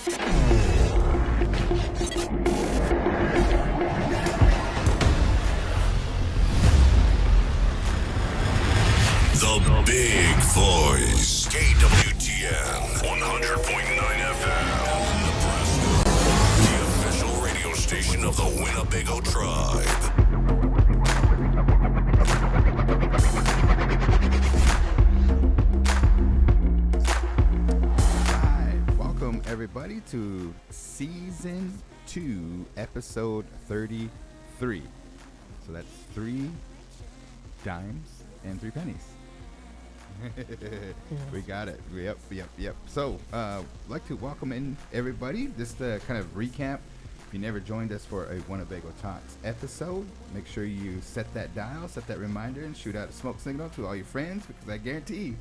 The Big Voice, KWTN, 100.9 FM, Nebraska, the official radio station of the Winnebago Tribe. Hi, welcome everybody to Season 2, Episode 33. So that's 3 dimes and 3 pennies. We got it. Yep. So, I'd like to welcome in everybody. Just to kind of recap, if you never joined us for a Winnebago Talks episode, make sure you set that dial, set that reminder, and shoot out a smoke signal to all your friends, because I guarantee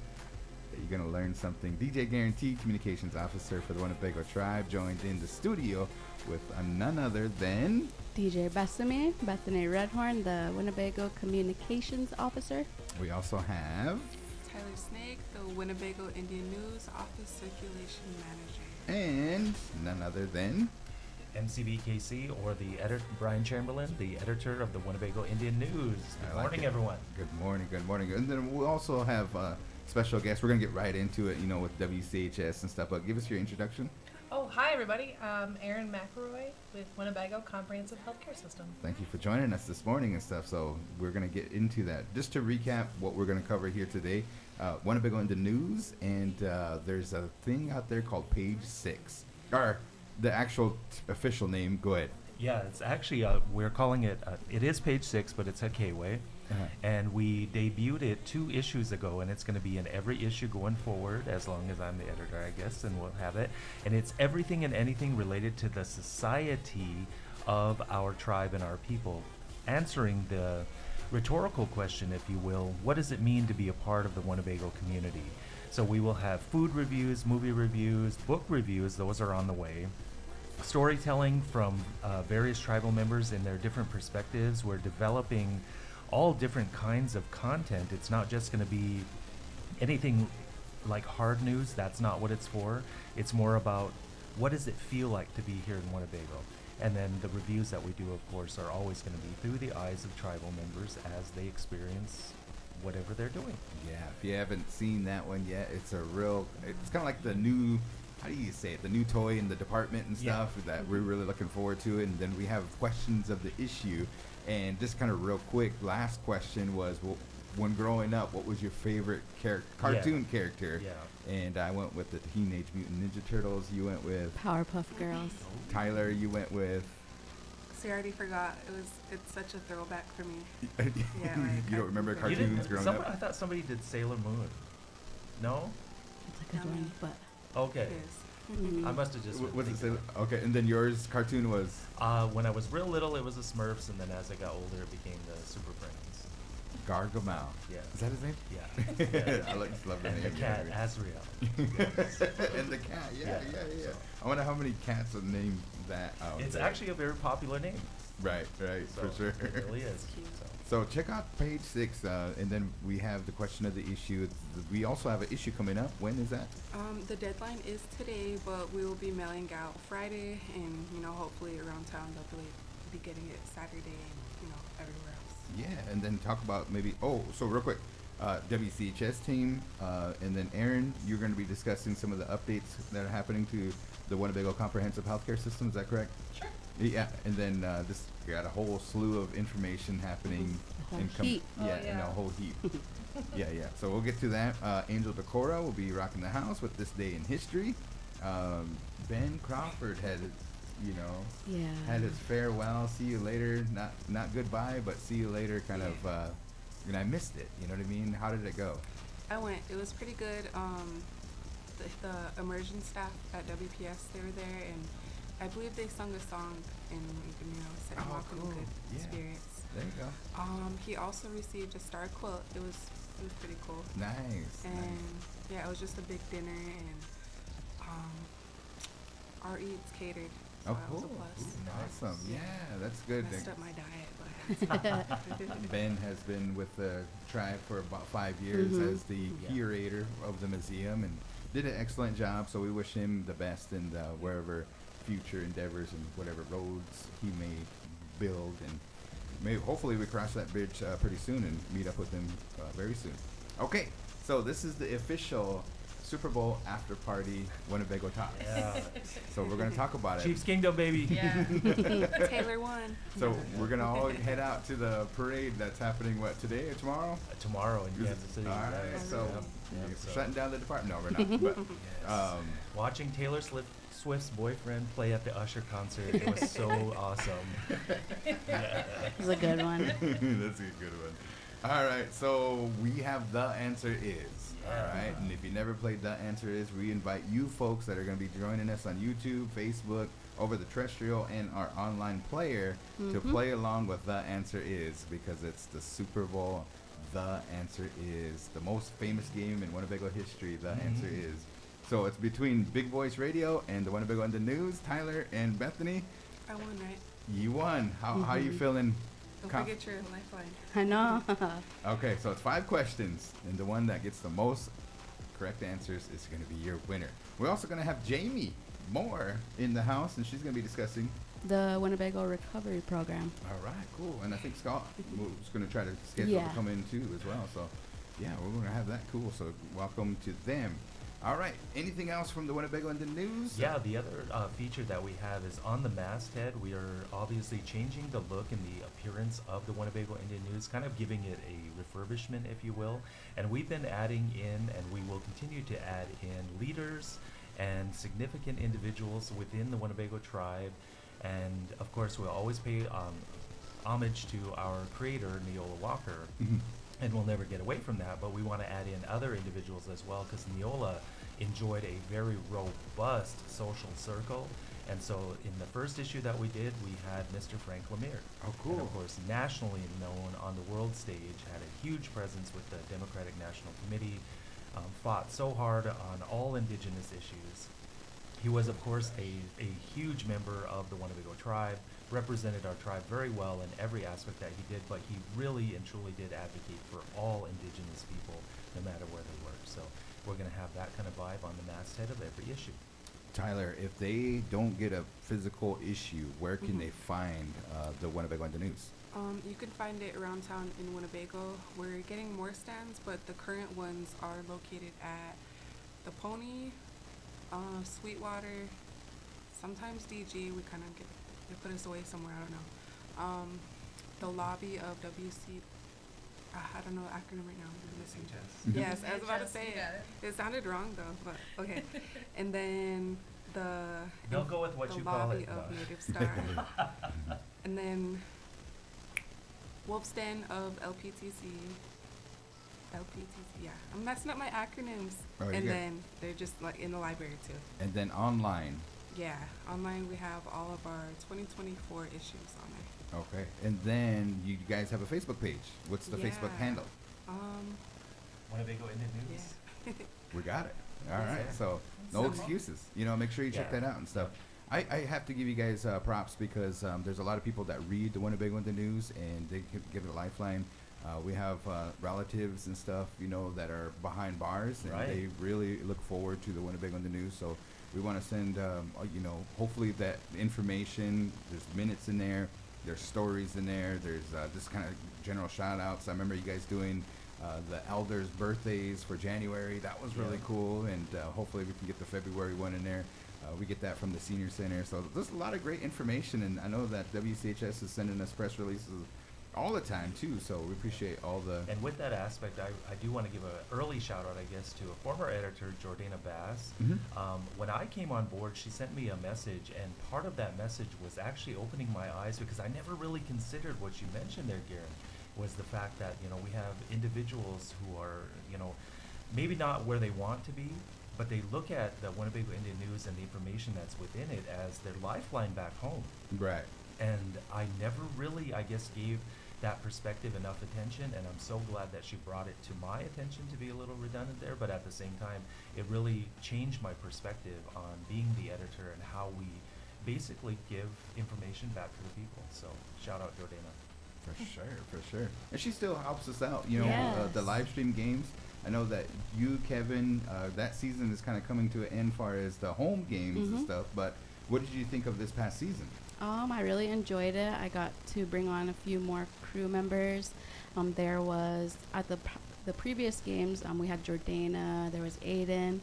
that you're going to learn something. DJ Guarantee, Communications Officer for the Winnebago Tribe, joined in the studio with none other than DJ Bethani Redhorn, the Winnebago Communications Officer. We also have Tyler Snake, the Winnebago Indian News Office Circulation Manager. and none other than MCBKC, or the editor, Brian Chamberlain, the editor of the Winnebago Indian News. Good morning, everyone. Good morning. And then we'll also have special guests. We're going to get right into it, with WCHS and stuff. But give us your introduction. Oh, hi everybody. I'm Erin McElroy with Winnebago Comprehensive Healthcare System. Thank you for joining us this morning and stuff. So we're going to get into that. Just to recap what we're going to cover here today, Winnebago in the news, and there's a thing out there called Page 6. Or the actual official name, go ahead. Yeah, it's actually, we're calling it, it is Page 6, but it's at K-Way. And we debuted it 2 issues ago, and it's going to be in every issue going forward, as long as I'm the editor, I guess, and we'll have it. And it's everything and anything related to the society of our tribe and our people, answering the rhetorical question, if you will: what does it mean to be a part of the Winnebago community? So we will have food reviews, movie reviews, book reviews, those are on the way. Storytelling from various tribal members in their different perspectives. We're developing all different kinds of content. It's not just going to be anything like hard news. That's not what it's for. It's more about what does it feel like to be here in Winnebago. And then the reviews that we do, of course, are always going to be through the eyes of tribal members as they experience whatever they're doing. Yeah, if you haven't seen that one yet, it's kind of like the new, how do you say it, the new toy in the department and stuff that we're really looking forward to. And then we have questions of the issue. And just kind of real quick, last question was, when growing up, what was your favorite cartoon character? Yeah. And I went with the Teenage Mutant Ninja Turtles. You went with Powerpuff Girls. Tyler. You went with. See, I already forgot. It's such a throwback for me. Yeah, right. You don't remember You cartoons didn't- growing someone- up? I thought somebody did Sailor Moon. No? It's a good one, but Okay. Yes. I must have just. What's it say? thinking Okay, and then yours cartoon was. When I was real little, it was the Smurfs, and then as I got older, it became the Super Friends. Gargamel. Yeah. Is that his name? Yeah. I just love the And name. the cat, yeah. Azrael. And the cat, yeah. So I wonder how many cats are named that out it's there. actually a very popular name. Right, So for sure. It really is. So check out Page 6, and then we have the question of the issue. We also have an issue coming up. When is that? The deadline is today, but we will be mailing out Friday, and hopefully around town they'll be getting it Saturday, and everywhere else. Yeah, and then talk about maybe. Oh, so real quick, WCHS team, and then Aaron, you're going to be discussing some of the updates that are happening to the Winnebago Comprehensive Healthcare System. Is that correct? Sure. Yeah, and then this got a whole slew of information happening. A whole heap. Yeah, Oh, and a yeah. whole heap. Yeah. So we'll get to that. Angel Decora will be rocking the house with This Day in History. Ben Crawford had, had his farewell. See you later. Not goodbye, but see you later. Kind of. I missed it. You know what I mean? How did it go? I went. It was pretty good. The immersion staff at WPS, they were there, and I believe they sung a song and set him off in cool. good Yeah. spirits. There you go. He also received a star quilt. It was pretty cool. Nice. And yeah, it was just a big dinner, and our eats catered. So Oh, that was a cool. plus. Awesome. Yeah, that's good. Messed up my diet, but Ben has been with the tribe for about 5 years Mhm. as the curator of the museum, and did an excellent job. So we wish him the best in wherever future endeavors and whatever roads he may build, and maybe hopefully we cross that bridge pretty soon and meet up with him very soon. Okay, so this is the official Super Bowl after party Winnebago Talks. Yeah. So we're gonna talk about it. Chiefs Kingdom, baby. Yeah. Taylor won. So we're gonna all head out to the parade that's happening today or tomorrow? Tomorrow in Is it- Kansas City. All right, Yep, so yep, you're so shutting down the department. No, we're not. But Yes. Watching Taylor Swift's boyfriend play at the Usher concert, it was so awesome. Yeah. It was a good one. that's a good one. All right, so we have The Answer Is. All right, and if you never played The Answer Is, we invite you folks that are going to be joining us on YouTube, Facebook, over the terrestrial, and our online player to play along with The Answer Is, because it's the Super Bowl. The Answer Is the most famous game in Winnebago history. The Answer Is. So it's between Big Voice Radio and the Winnebago in the News. Tyler and Bethany, I won, right? you won. How you feeling? Don't Conf- forget your lifeline. I know. Okay, so it's 5 questions, and the one that gets the most correct answers is going to be your winner. We're also going to have Jamie Moore in the house, and she's going to be discussing. The Winnebago Recovery Program. All right, cool. And I think Scott was going to try to schedule Yeah. to come in too as well. So, yeah, we're going to have that cool. So, welcome to them. All right. Anything else from the Winnebago in the News? Yeah, the other feature that we have is on the masthead. We are obviously changing the look and the appearance of the Winnebago Indian News, kind of giving it a refurbishment, if you will. And we've been adding in, and we will continue to add in, leaders and significant individuals within the Winnebago tribe. And of course, we'll always pay homage to our creator, Neola Walker. And we'll never get away from that, but we want to add in other individuals as well, because Neola enjoyed a very robust social circle. And so in the first issue that we did, we had Mr. Frank Lemire. Oh, cool. And of course, nationally known on the world stage, had a huge presence with the Democratic National Committee, fought so hard on all indigenous issues. He was, of course, a huge member of the Winnebago tribe, represented our tribe very well in every aspect that he did, but he really and truly did advocate for all indigenous people, no matter where they were. So we're going to have that kind of vibe on the masthead of every issue. Tyler, if they don't get a physical issue, where can they find the Winnebago in the News? You can find it around town in Winnebago. We're getting more stands, but the current ones are located at the Pony, Sweetwater, sometimes DG. We kind of they put us away somewhere, I don't know. The lobby of WC, I don't know the acronym right now. I'm missing. Yes, I was about to Just, say you got it. It sounded wrong though, but okay. And then They'll go with what the you call lobby it. of No. Native Star. And then Wolf's Den of LPTC. LPTC, yeah. I'm messing up my acronyms. Oh, you're and good. then they're just like in the library too. And then online. Yeah, online we have all of our 2024 issues on there. Okay. And then you guys have a Facebook page. What's the Facebook Yeah. handle? Winnebago Indian News. Yeah. We got it. All right. Yeah. So no Simple. excuses. Make sure you check Yeah. that out and stuff. I have to give you guys props because there's a lot of people that read the Winnebago in the News and they give it a lifeline. We have relatives and stuff, that are behind bars, and Right. they really look forward to the Winnebago in the News. So we want to send, hopefully that information, there's minutes in there, there's stories in there, there's just kind of general shout outs. I remember you guys doing the elders' birthdays for January. That was really Yeah. cool, and hopefully we can get the February one in there. We get that from the senior center. So there's a lot of great information, and I know that WCHS is sending us press releases all the time too. So we appreciate all the. And with that aspect, I do want to give an early shout out, I guess, to a former editor, Jordana Bass. When I came on board, she sent me a message, and part of that message was actually opening my eyes, because I never really considered what you mentioned there, Garan, was the fact that, we have individuals who are, maybe not where they want to be, but they look at the Winnebago Indian News and the information that's within it as their lifeline back home. Right. And I never really, I guess, gave that perspective enough attention, and I'm so glad that she brought it to my attention, to be a little redundant there, but at the same time, it really changed my perspective on being the editor and how we basically give information back to the people. So shout out Jordana. For sure. And she still helps us out, the Yes. live stream games. I know that you, Kevin, that season is kind of coming to an end far as the home games and stuff, but what did you think of this past season? I really enjoyed it. I got to bring on a few more crew members. There was at the previous games, we had Jordana, there was Aiden,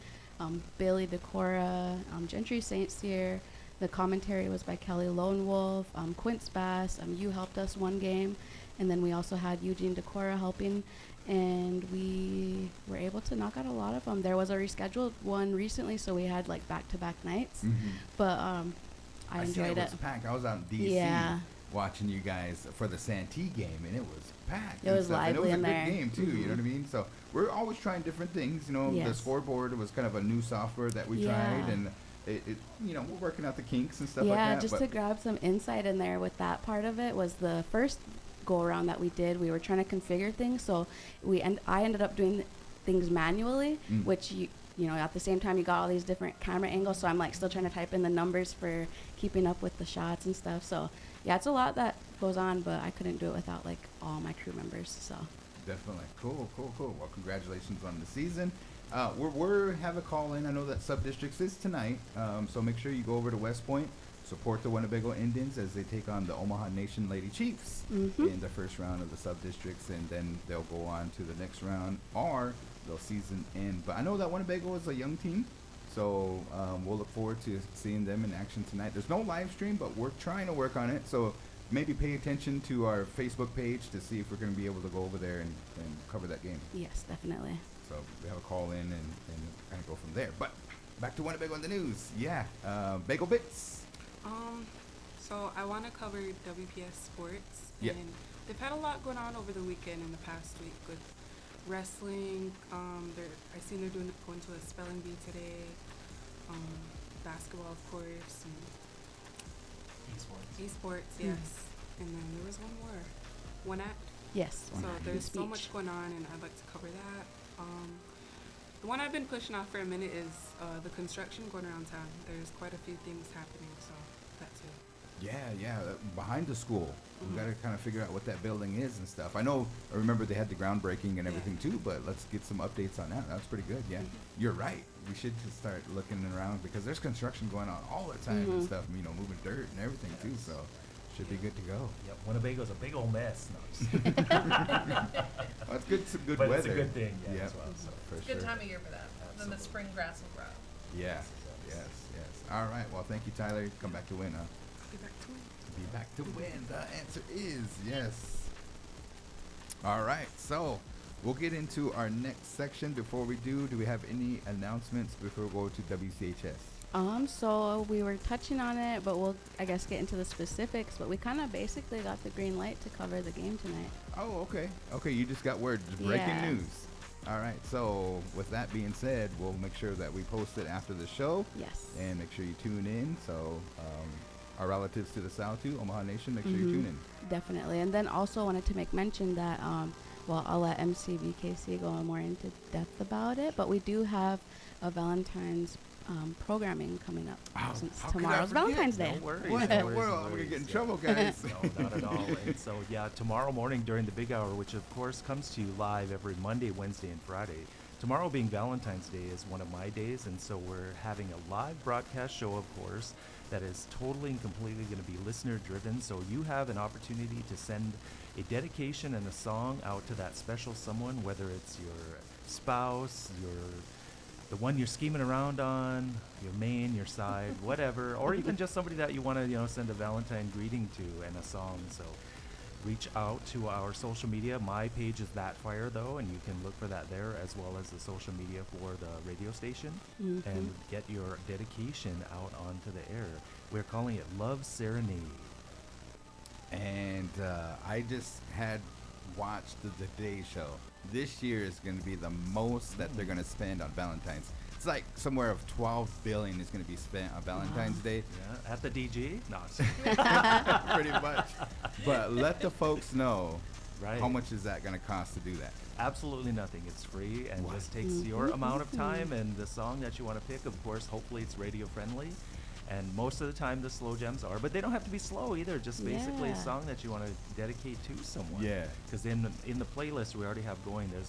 Billy Decora, Gentry St. Cyr. The commentary was by Kelly Lone Wolf, Quince Bass. You helped us one game, and then we also had Eugene Decora helping, and we were able to knock out a lot of them. There was a rescheduled one recently, so we had like back-to-back nights, but I enjoyed it. It was packed. I was out in DC watching you guys for the Santee game, and it was packed. It was lively in there. And it was a good game too. You know what I mean? So we're always trying different things. You know, the scoreboard was kind of a new software that we tried, and it you know, we're working out the kinks and stuff like that. Yeah, just to grab some insight in there with that part of it was the first go around that we did. We were trying to configure things, so I ended up doing things manually, which you know, at the same time you got all these different camera angles, so I'm like still trying to type in the numbers for keeping up with the shots and stuff. So yeah, it's a lot that goes on, but I couldn't do it without like all my crew members. So definitely cool. Well, congratulations on the season. We're have a call in. I know that sub districts is tonight, so make sure you go over to West Point, support the Winnebago Indians as they take on the Omaha Nation Lady Chiefs in the first round of the sub districts, and then they'll go on to the next round or they'll season end. But I know that Winnebago is a young team, so we'll look forward to seeing them in action tonight. There's no live stream, but we're trying to work on it, so maybe pay attention to our Facebook page to see if we're going to be able to go over there and cover that game. yes, definitely. So we have a call in and kind of go from there. But back to Winnebago in the news. Yeah, Bagel Bits. So I want to cover WPS sports, Yeah. and they've had a lot going on over the weekend and the past week with wrestling. I seen they're going to a spelling bee today. Basketball, of course, and esports, yes. And then there was one more, one act. Yes. So there's so much going on, and I'd like to cover that. The one I've been pushing off for a minute is the construction going around town. There's quite a few things happening, so that too. Yeah, behind the school. We got to kind of figure out what that building is and stuff. I remember they had the groundbreaking and everything too, but let's get some updates on that. That's pretty good, yeah. You're right. We should just start looking around because there's construction going on all the time and stuff, you know, moving dirt and everything too, so should be good to go. Yep, Winnebago's a big old mess. No, I'm just kidding. Well, it's good, some good But weather. it's a good thing, as well. So. For It's a sure. good time of year for that. Then the spring grass will grow. Yeah, yes. All right, well, thank you, Tyler. Come back to win, huh? I'll be back to it. Be back to win. The answer is yes. All right, so we'll get into our next section. Before we do we have any announcements before we go to WCHS? So we were touching on it, but we'll, I guess, get into the specifics. But we kind of basically got the green light to cover the game tonight. Oh, okay. You just got word. Just breaking Yeah. news. All right. So with that being said, we'll make sure that we post it after the show. Yes. And make sure you tune in. So our relatives to the south too, Omaha Nation, make sure you tune in. Definitely. And then also wanted to make mention that, well, I'll let MCVKC go more into depth about it, but we do have a Valentine's programming coming up since how could I tomorrow's forget? Valentine's Day. No worries. What in no the worries, world? no I'm going to worries, get in yeah. trouble, guys. No, not at all. And so, yeah, tomorrow morning during the big hour, which of course comes to you live every Monday, Wednesday, and Friday. Tomorrow being Valentine's Day is one of my days, and so we're having a live broadcast show, of course, that is totally and completely going to be listener driven. So you have an opportunity to send a dedication and a song out to that special someone, whether it's your spouse, the one you're scheming around on, your main, your side, whatever, or even just somebody that you want to, send a Valentine greeting to and a song. So reach out to our social media. My page is That Fire, though, and you can look for that there, as well as the social media for the radio station, and get your dedication out onto the air. We're calling it Love Serenade. And I just had watched the Today Show. This year is going to be the most that they're going to spend on Valentine's. It's like somewhere of $12 billion is going to be spent on Valentine's Day. Yeah, at the DG? No, it's- Pretty much. But let the folks know right. how much is that going to cost to do that. Absolutely nothing. It's free and just takes your amount of time and the song that you want to pick. Of course, hopefully it's radio friendly. And most of the time the slow jams are, but they don't have to be slow either. Just basically a Yeah. song that you want to dedicate to someone. Yeah. Because in the playlist we already have going, there's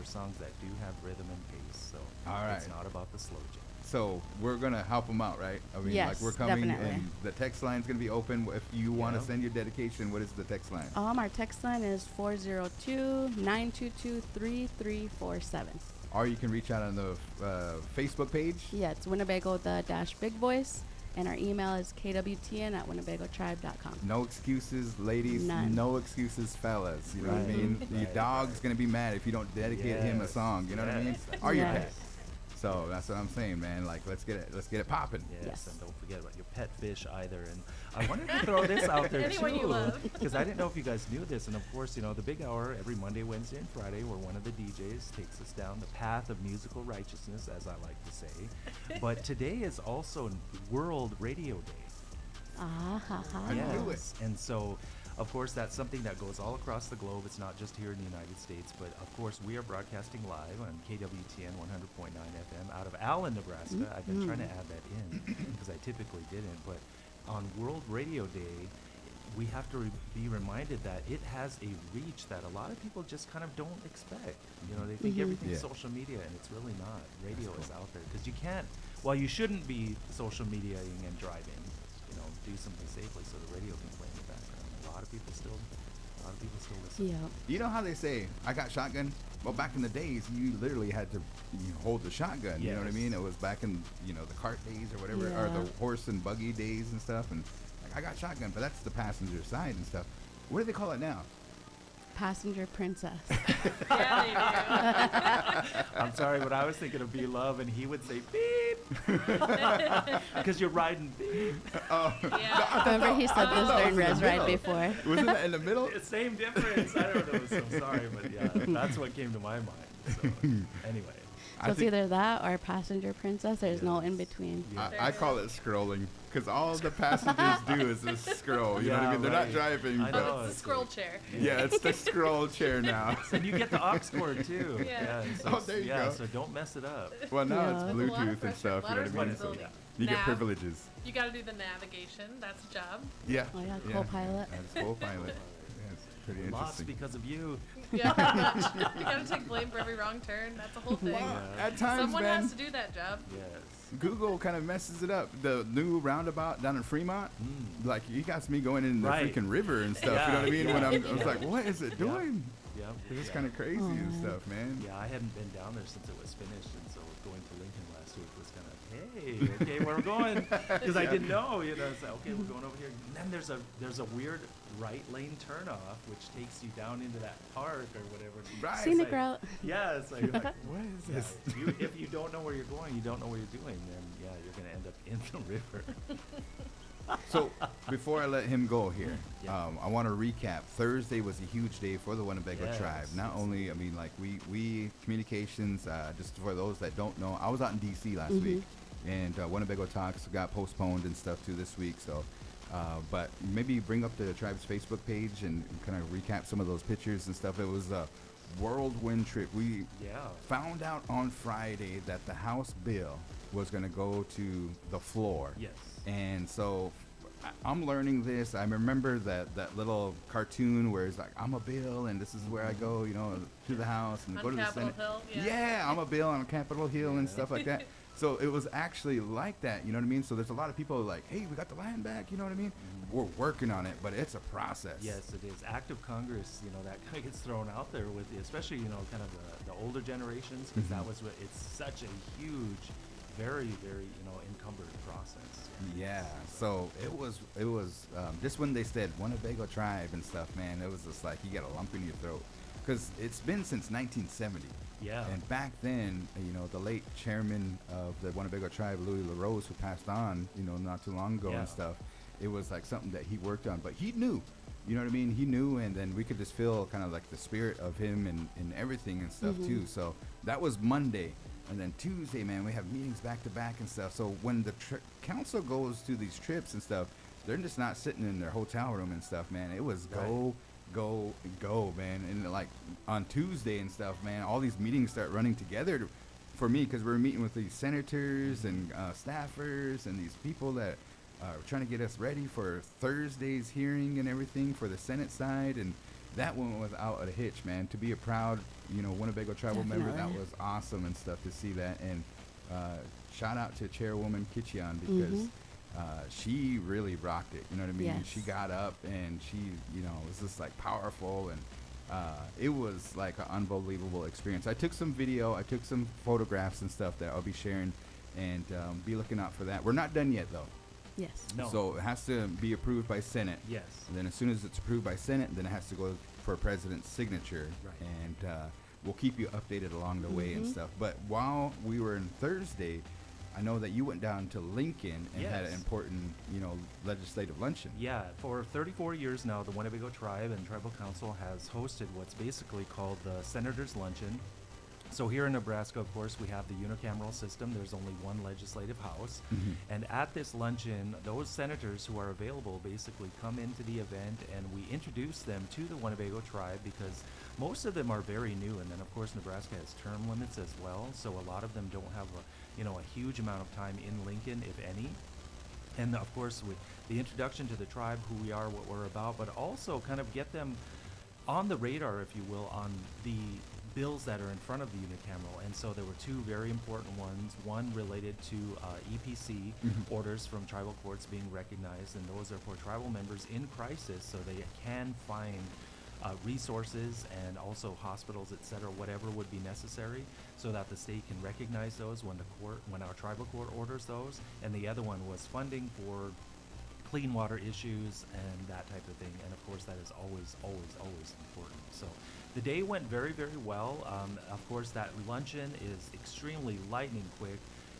songs that do have rhythm and pace. So All right. it's not about the slow jam. So we're gonna help them out, right? I mean, Yes, like we're coming, definitely. and the text line's gonna be open. If you want to Yeah. send your dedication, what is the text line? Our text line is 402-922-3347. Or you can reach out on the Facebook page. Yeah, it's Winnebago the dash Big Voice, and our email is kwtn@winnebagotribe.com. No excuses, ladies. None. No excuses, fellas. You know what I Right. mean? Your Right. dog's gonna be mad if you don't dedicate him a Yes. song. You know what I mean? Yes. Or your Yes. pet. So that's what I'm saying, man. Like, let's get it popping. Yes, Yes. and don't forget about your pet fish either. And I wanted to throw this out there Anyone you too, love. because I didn't know if you guys knew this. And of course, the big hour every Monday, Wednesday, and Friday, where one of the DJs takes us down the path of musical righteousness, as I like to say. But today is also World Radio Day. I knew it. And so, of course, that's something that goes all across the globe. It's not just here in the United States, but of course, we are broadcasting live on KWTN 100.9 FM out of Allen, Nebraska. I've been trying to add that in because I typically didn't. But on World Radio Day, we have to be reminded that it has a reach that a lot of people just kind of don't expect. They think everything's Yeah. social media, and it's really not. Radio is out there because you can't. Well, you shouldn't be social mediaing and driving. Do something safely so the radio can play in the background. A lot of people still listen. Yeah. You know how they say, I got shotgun? Well, back in the days, you literally had to hold the shotgun. You know what I Yes. mean? It was back in, the cart days or whatever, or Yeah. the horse and buggy days and stuff. And like, I got shotgun, but that's the passenger side and stuff. What do they call it now? Passenger Princess. Yeah, I'm sorry, but I was thinking of Be Love, and he would say beep because you're riding beep. they do. Yeah. Remember he said this during in the Res Ride middle. before. Wasn't that in the middle? Same difference. I don't know. So I'm sorry, but yeah, that's what came to my mind. So anyway, So it's either that or Passenger Princess. There's no in between. Yeah. I call it scrolling because all the passengers do is just scroll. You know what I mean? They're not right. driving, I but know. Oh, it's the scroll chair. yeah, it's the scroll chair now. And you get the aux cord too. Yeah. So Oh, there you yeah, go. so don't mess it up. Well, now Yeah. it's That's a lot of Bluetooth and pressure, stuff. a You lot know of what I mean? So responsibility. you get Nav. privileges. You got to do the navigation. That's a job. Yeah. Oh, yeah, co-pilot. That's co-pilot. Yeah, it's pretty Lost interesting. because of you. Yeah. You got to take blame for every wrong turn. That's a whole thing. Well, at times, Someone man, has to do that job. Yes. Google kind of messes it up. The new roundabout down in Fremont, like you got me going in the Right. freaking river and stuff. You know what I mean? Yeah, When I was yeah. like, what is it doing? Yeah. It's yeah. kind of crazy and Oh. stuff, man. Yeah, I hadn't been down there since it was finished, and so going to Lincoln last week was kind of, hey, okay, where we're going? Because I didn't know, It's like, okay, we're going over here. And then there's a weird right lane turnoff, which takes you down into that park or whatever. Right. It's Scenic like- route. Yeah, it's like, what is this? If you don't know where you're going, you don't know what you're doing, then yeah, you're gonna end up in the river. So before I let him go here, Yeah. I want to recap. Thursday was a huge day for the Winnebago Yes, tribe. Not yes. only, I mean, like we communications. Just for those that don't know, I was out in DC last week, and Winnebago Talks got postponed and stuff too this week. So, but maybe bring up the tribe's Facebook page and kind of recap some of those pictures and stuff. It was a whirlwind trip. We Yeah. found out on Friday that the House bill was going to go to the floor. Yes. And so I'm learning this. I remember that little cartoon where it's like, I'm a bill and this is where I go, to the House and On go to the Capitol Senate. Hill, yeah. I'm a bill on Capitol Hill and stuff like that. So it was actually like that, you know what I mean? So there's a lot of people like, hey, we got the land back, you know what I mean? We're working on it, but it's a process. Yes, it is. Act of Congress, that kind of gets thrown out there with, especially, kind of the older generations, because that was what, it's such a huge, very, very, encumbered process. Yeah, so it was just when they said Winnebago tribe and stuff, man, it was just like you got a lump in your throat because it's been since 1970. Yeah. And back then, the late chairman of the Winnebago tribe, Louis LaRose, who passed on, not too long ago Yeah. and stuff, it was like something that he worked on, but he knew, you know what I mean? He knew, and then we could just feel kind of like the spirit of him and everything and stuff too. So that was Monday. And then Tuesday, man, we have meetings back to back and stuff. So when the council goes to these trips and stuff, they're just not sitting in their hotel room and stuff, man. It was go, go, man. And like on Tuesday and stuff, man, all these meetings start running together for me, because we were meeting with these senators and staffers and these people that are trying to get us ready for Thursday's hearing and everything for the Senate side, and that went without a hitch, man. To be a proud, Winnebago tribal member, that Definitely. was awesome and stuff to see that. And shout out to Chairwoman Kitchian because she really rocked it. You know what I mean? Yes. She got up and she, was just like powerful, and it was like an unbelievable experience. I took some video, I took some photographs and stuff that I'll be sharing, and be looking out for that. We're not done yet though. Yes. No. So it has to be approved by Senate. Yes. And then as soon as it's approved by Senate, then it has to go for President's signature. Right. And we'll keep you updated along the way and stuff. But while we were in Thursday, I know that you went down to Lincoln and had an Yes. important, legislative luncheon. Yeah, for 34 years now, the Winnebago Tribe and Tribal Council has hosted what's basically called the Senator's Luncheon. So here in Nebraska, of course, we have the unicameral system. There's only one legislative house. And at this luncheon, those senators who are available basically come into the event, and we introduce them to the Winnebago Tribe because most of them are very new. And then, of course, Nebraska has term limits as well. So a lot of them don't have a huge amount of time in Lincoln, if any. And of course, with the introduction to the tribe, who we are, what we're about, but also kind of get them on the radar, if you will, on the bills that are in front of the unicameral. And so there were two very important ones. One related to EPC orders from tribal courts being recognized, and those are for tribal members in crisis, so they can find resources and also hospitals, et cetera, whatever would be necessary, so that the state can recognize those when our tribal court orders those. And the other one was funding for clean water issues and that type of thing. And of course, that is always, always, always important. So the day went very, very well. Of course, that luncheon is extremely lightning quick.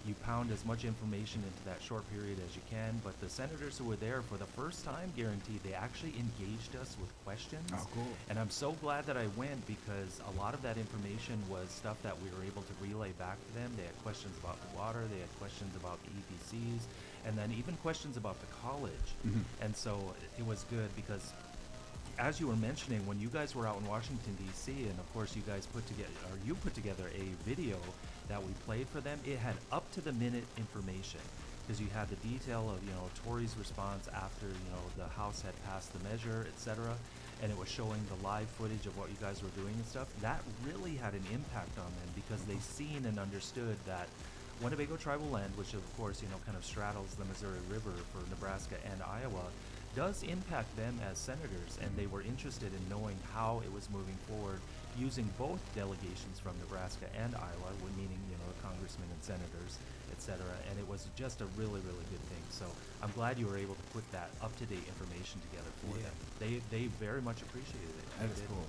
You pound as much information into that short period as you can, but the senators who were there for the first time, guaranteed, they actually engaged us with questions. Oh, cool. And I'm so glad that I went, because a lot of that information was stuff that we were able to relay back to them. They had questions about the water, they had questions about the EPCs, and then even questions about the college. And so it was good because, as you were mentioning, when you guys were out in Washington, D.C., and of course you put together a video that we played for them, it had up-to-the-minute information, because you had the detail of, Tory's response after, the House had passed the measure, etc., and it was showing the live footage of what you guys were doing and stuff. That really had an impact on them, because they seen and understood that Winnebago tribal land, which of course, kind of straddles the Missouri River for Nebraska and Iowa, does impact them as senators, and they were interested in knowing how it was moving forward using both delegations from Nebraska and Iowa, meaning, congressmen and senators, etc. And it was just a really, really good thing. So I'm glad you were able to put that up-to-date information together for them. They very much appreciated it. That is They did. cool.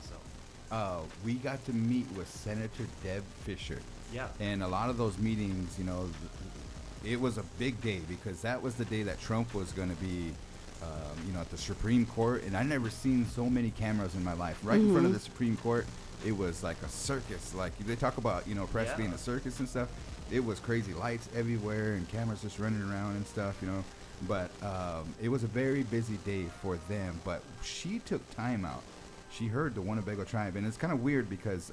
So We got to meet with Senator Deb Fisher. yeah. And a lot of those meetings, it was a big day, because that was the day that Trump was going to be, at the Supreme Court. And I never seen so many cameras in my life. Right in front of the Supreme Court, it was like a circus. Like they talk about, press Yeah. being a circus and stuff. It was crazy, lights everywhere and cameras just running around and stuff, But it was a very busy day for them. But she took time out. She heard the Winnebago tribe, and it's kind of weird because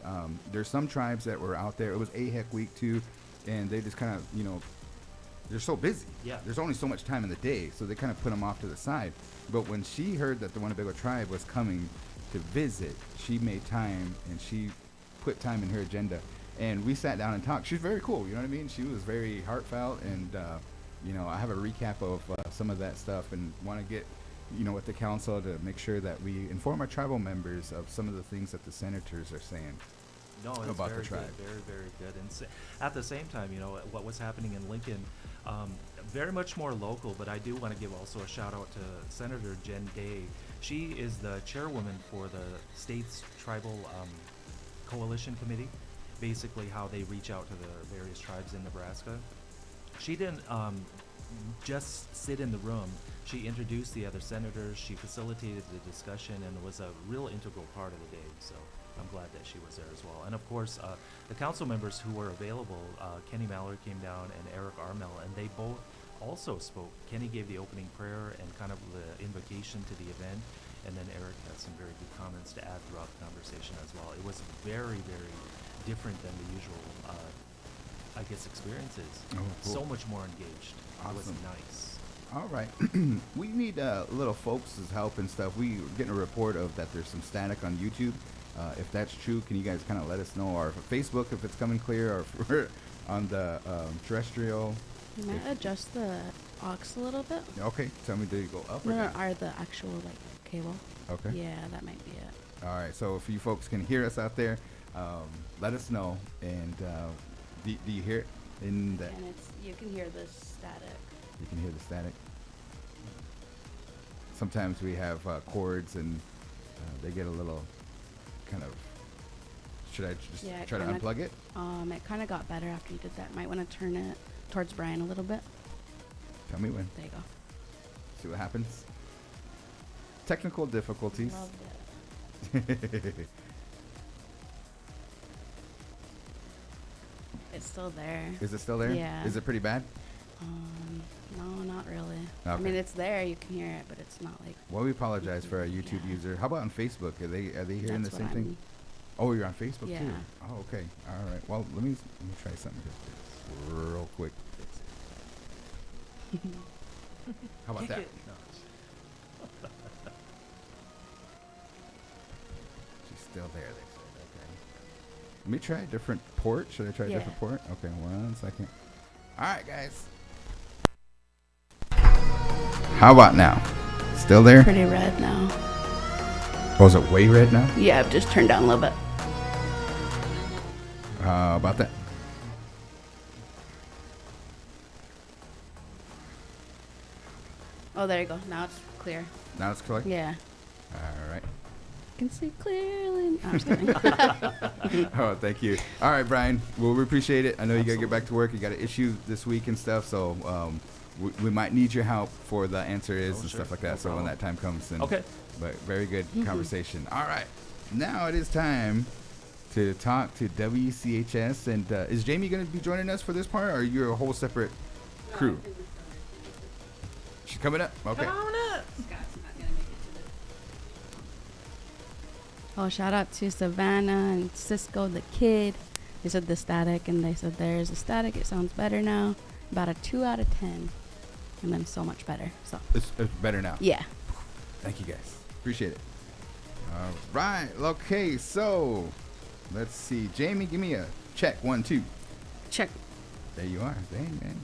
there's some tribes that were out there. It was AHEC week too, and they just kind of, they're so busy. Yeah. There's only so much time in the day, so they kind of put them off to the side. But when she heard that the Winnebago tribe was coming to visit, she made time, and she put time in her agenda. And we sat down and talked. She's very cool, you know what I mean? She was very heartfelt, and, I have a recap of some of that stuff, and want to get, with the council to make sure that we inform our tribal members of some of the things that the senators are saying. No, it's about the very tribe. good, very, very good. And at the same time, what was happening in Lincoln, very much more local, but I do want to give also a shout out to Senator Jen Day. She is the chairwoman for the state's tribal coalition committee, basically how they reach out to the various tribes in Nebraska. She didn't just sit in the room. She introduced the other senators, she facilitated the discussion, and was a real integral part of the day. So I'm glad that she was there as well. And of course, the council members who were available, Kenny Mallard came down and Eric Armel, and they both also spoke. Kenny gave the opening prayer and kind of the invocation to the event, and then Eric had some very good comments to add throughout the conversation as well. It was very, very different than the usual I guess, experiences. Oh, cool. So much more engaged. It was Awesome. nice. All right. We need little folks' help and stuff. We were getting a report of that there's some static on YouTube. If that's true, can you guys kind of let us know? Or Facebook, if it's coming clear, or for on the terrestrial. You might adjust the aux a little bit. Okay, tell me, do you go up or No, down? or the actual like cable. Okay. Yeah, that might be it. All right, so if you folks can hear us out there, let us know. And do you hear it in the? And it's you can hear the static. You can hear the static. Sometimes we have cords and they get a little kind of. Should I just Yeah, it try to kinda- unplug it? It kind of got better after you did that. Might want to turn it towards Brian a little bit. Tell me when. There you go. See what happens. Technical difficulties. Loved it. It's still there. Is it still there? Yeah. Is it pretty bad? No, not really. I Okay. mean, it's there. You can hear it, but it's not like. Well, we apologize for our YouTube Yeah. user. How about on Facebook? Are they hearing That's the same what thing? Oh, you're on Facebook too. Yeah. Oh, okay. All right. Well, let me try something here real quick. How about that? She's still there. They said. Okay. Let me try a different port. Should I try a Yeah. different port? Okay. 1 second. All right, guys. How about now? Still there? Pretty red now. Oh, is it way red now? Yeah, I've just turned down a little bit. How about that? Oh, there you go. Now it's clear. Now it's clear? Yeah. All right. Can see clearly. No, I'm just kidding. Oh, thank you. All right, Brian. Well, we appreciate it. I know you got to get back to work. You got an issue this week and stuff, so we might need your help for the answer is and sure. stuff like that. No so when problem. that time comes. And, Okay. But very good conversation. All right. Now it is time to talk to WCHS. And is Jamie going to be joining us for this part, or are you a whole separate crew? She's coming up? Okay. Come on up. Oh, shout out to Savannah and Cisco the kid. They said the static, and they said there's a static. It sounds better now. About a 2 out of 10, and then so much better. So It's better now. yeah. Thank you, guys. Appreciate it. All right. Okay, so let's see. Jamie, give me a check. 1, 2. Check. There you are. Dang, man.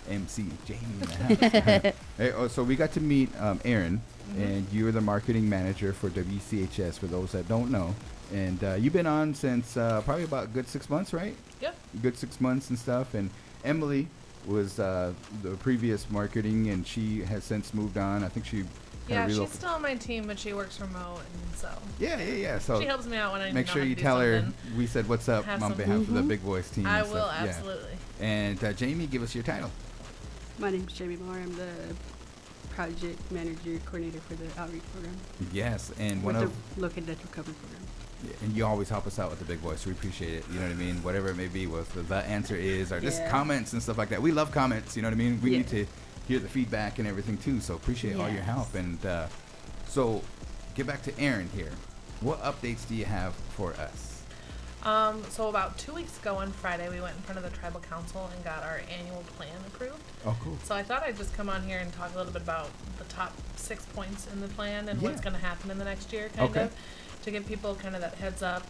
MC Jamie in the house. Hey, so we got to meet Aaron, and you're the marketing manager for WCHS, for those that don't know. And you've been on since probably about a good 6 months, right? Yep. Good 6 months and stuff. And Emily was the previous marketing, and she has since moved on. I think she Yeah, kinda she's still on my team, but she works remote, and so Yeah. So she helps me out when I make know sure how you to do tell her something. we said what's up Have on some- behalf of the Big Boys team. I and will, stuff. Yeah. absolutely. And Jamie, give us your title. My name's Jamie Moore. I'm the project manager coordinator for the outreach program Yes, and one with of the located at recovery program. and you always help us out with the Big Boys, so we appreciate it. You know what I mean? Whatever it may be, what the answer is, or just Yeah. comments and stuff like that. We love comments. You know what I mean? We Yeah. need to hear the feedback and everything too. So appreciate all your help. Yes. And so, get back to Aaron here. What updates do you have for us? So about 2 weeks ago on Friday, we went in front of the tribal council and got our annual plan approved. Oh, cool. So I thought I'd just come on here and talk a little bit about the top 6 points in the plan and what's Yeah. going to happen in the next year, kind Okay. of, to give people kind of that heads up.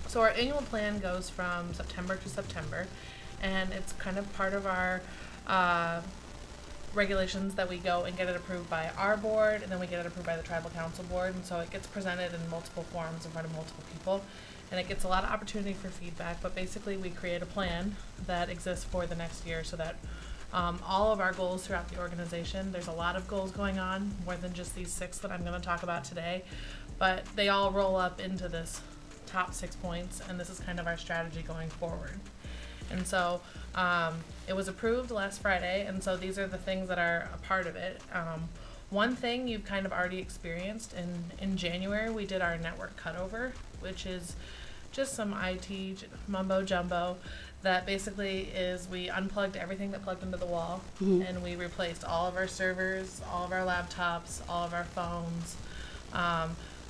So our annual plan goes from September to September, and it's kind of part of our regulations that we go and get it approved by our board, and then we get it approved by the tribal council board, and so it gets presented in multiple forums in front of multiple people, and it gets a lot of opportunity for feedback. But basically, we create a plan that exists for the next year, so that all of our goals throughout the organization, there's a lot of goals going on, more than just these 6 that I'm going to talk about today, but they all roll up into this top 6 points, and this is kind of our strategy going forward. And so it was approved last Friday, and so these are the things that are a part of it. One thing you've kind of already experienced in January, we did our network cutover, which is just some IT mumbo jumbo that basically is we unplugged everything that plugged into the wall, and we replaced all of our servers, all of our laptops, all of our phones.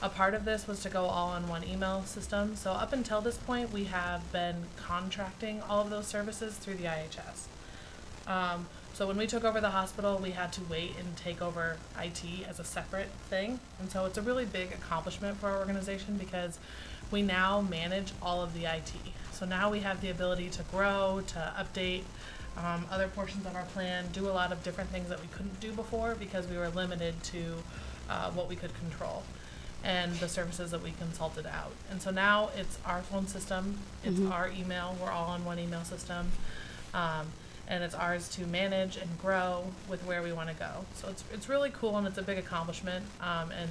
a part of this was to go all on one email system. So up until this point, we have been contracting all of those services through the IHS. So when we took over the hospital, we had to wait and take over IT as a separate thing. And so it's a really big accomplishment for our organization because we now manage all of the IT. So now we have the ability to grow, to update other portions of our plan, do a lot of different things that we couldn't do before because we were limited to what we could control and the services that we consulted out. And so now it's our phone system, it's our email, we're all on one email system. And it's ours to manage and grow with where we want to go. So it's really cool and it's a big accomplishment. And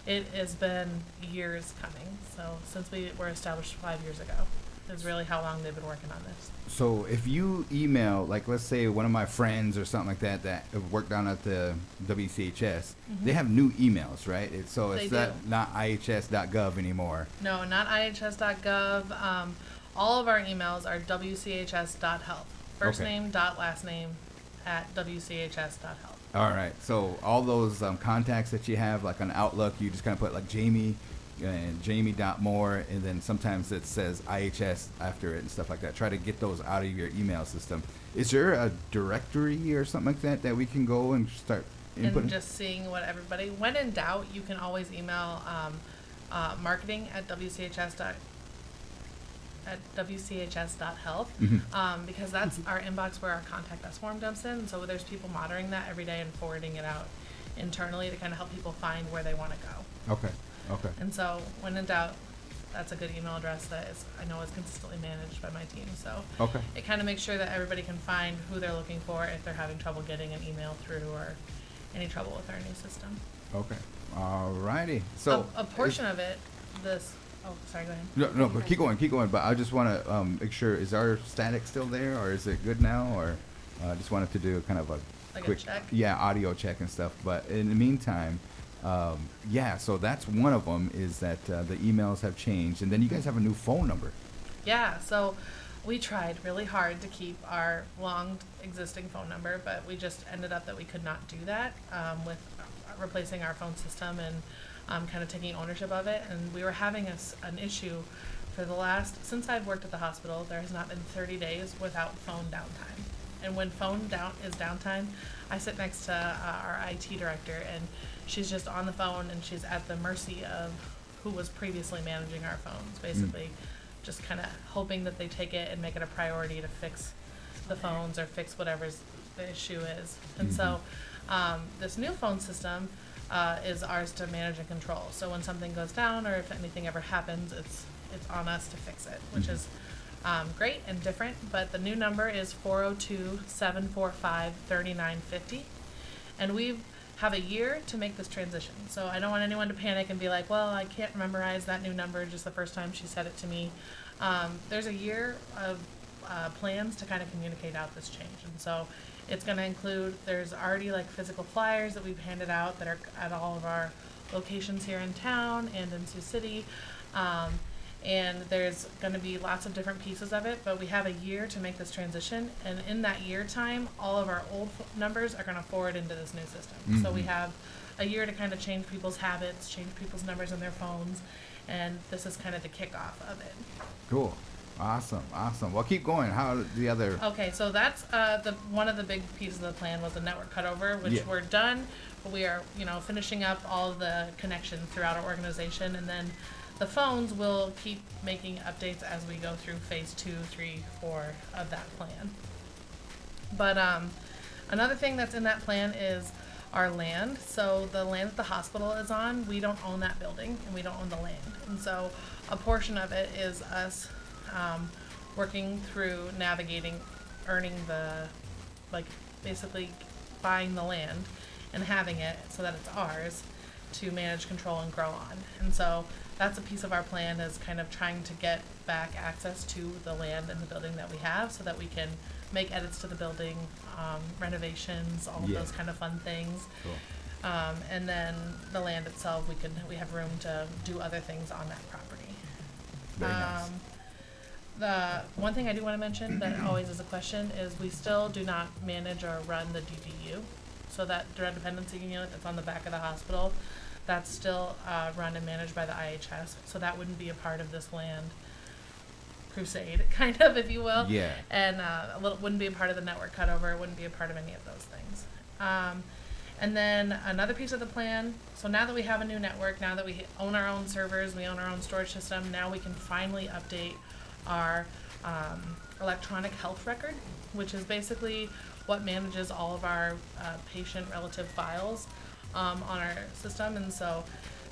it has been years coming. So since we were established 5 years ago, is really how long they've been working on this. So if you email, like let's say one of my friends or something like that have worked down at the WCHS, they have new emails, right? So it's not ihs.gov anymore. No, not ihs.gov. All of our emails are wchs.health. First name dot last name at wchs.health. All right. So all those contacts that you have, like on Outlook, you just kind of put like Jamie and Jamie.Moore, and then sometimes it says IHS after it and stuff like that. Try to get those out of your email system. Is there a directory or something like that we can go and start inputting? And just seeing what everybody, when in doubt, you can always email marketing at wchs.health. Because that's our inbox where our contact us form dumps in. So there's people monitoring that every day and forwarding it out internally to kind of help people find where they want to go. Okay. And so when in doubt, that's a good email address that I know is consistently managed by my team. So it kind of makes sure that everybody can find who they're looking for if they're having trouble getting an email through or any trouble with our new system. Okay. All righty. So a portion of it, oh, sorry, go ahead. No, but keep going. But I just want to make sure, is our static still there, or is it good now, or I just wanted to do kind of a quick check? Yeah, audio check and stuff. But in the meantime, so that's one of them is that the emails have changed, and then you guys have a new phone number. Yeah, so we tried really hard to keep our long existing phone number, but we just ended up that we could not do that with replacing our phone system and kind of taking ownership of it. And we were having an issue for since I've worked at the hospital, there has not been 30 days without phone downtime. And when phone is downtime, I sit next to our IT director, and she's just on the phone, and she's at the mercy of who was previously managing our phones, basically just kind of hoping that they take it and make it a priority to fix the phones or fix whatever's the issue is. And so this new phone system is ours to manage and control. So when something goes down or if anything ever happens, it's on us to fix it, which is great and different. But the new number is 402-745-3950. And we have a year to make this transition. So I don't want anyone to panic and be like, well, I can't memorize that new number just the first time she said it to me. There's a year of plans to kind of communicate out this change. And so it's going to include, there's already like physical flyers that we've handed out that are at all of our locations here in town and in Sioux City. And there's going to be lots of different pieces of it, but we have a year to make this transition. And in that year time, all of our old numbers are going to forward into this new system. So we have a year to kind of change people's habits, change people's numbers on their phones, and this is kind of the kickoff of it. Cool. Awesome. Well, keep going. How the other... Okay, so that's one of the big pieces of the plan was the network cutover, which we're done, but we are, finishing up all of the connections throughout our organization, and then the phones will keep making updates as we go through phase 2, 3, 4 of that plan. But another thing that's in that plan is our land. So the land that the hospital is on, we don't own that building and we don't own the land. And so a portion of it is us working through navigating, earning basically buying the land and having it so that it's ours to manage, control, and grow on. And so that's a piece of our plan, is kind of trying to get back access to the land and the building that we have so that we can make edits to the building, renovations, all of those kind of fun things. Cool. And then the land itself, we have room to do other things on that property. Very nice. The one thing I do want to mention that always is a question is we still do not manage or run the DDU. So that direct dependency unit that's on the back of the hospital, That's still run and managed by the IHS, so that wouldn't be a part of this land crusade, kind of, if you will. Yeah. And wouldn't be a part of the network cutover, wouldn't be a part of any of those things. And then another piece of the plan, so now that we have a new network, now that we own our own servers, we own our own storage system, now we can finally update our electronic health record, which is basically what manages all of our patient relative files on our system. And so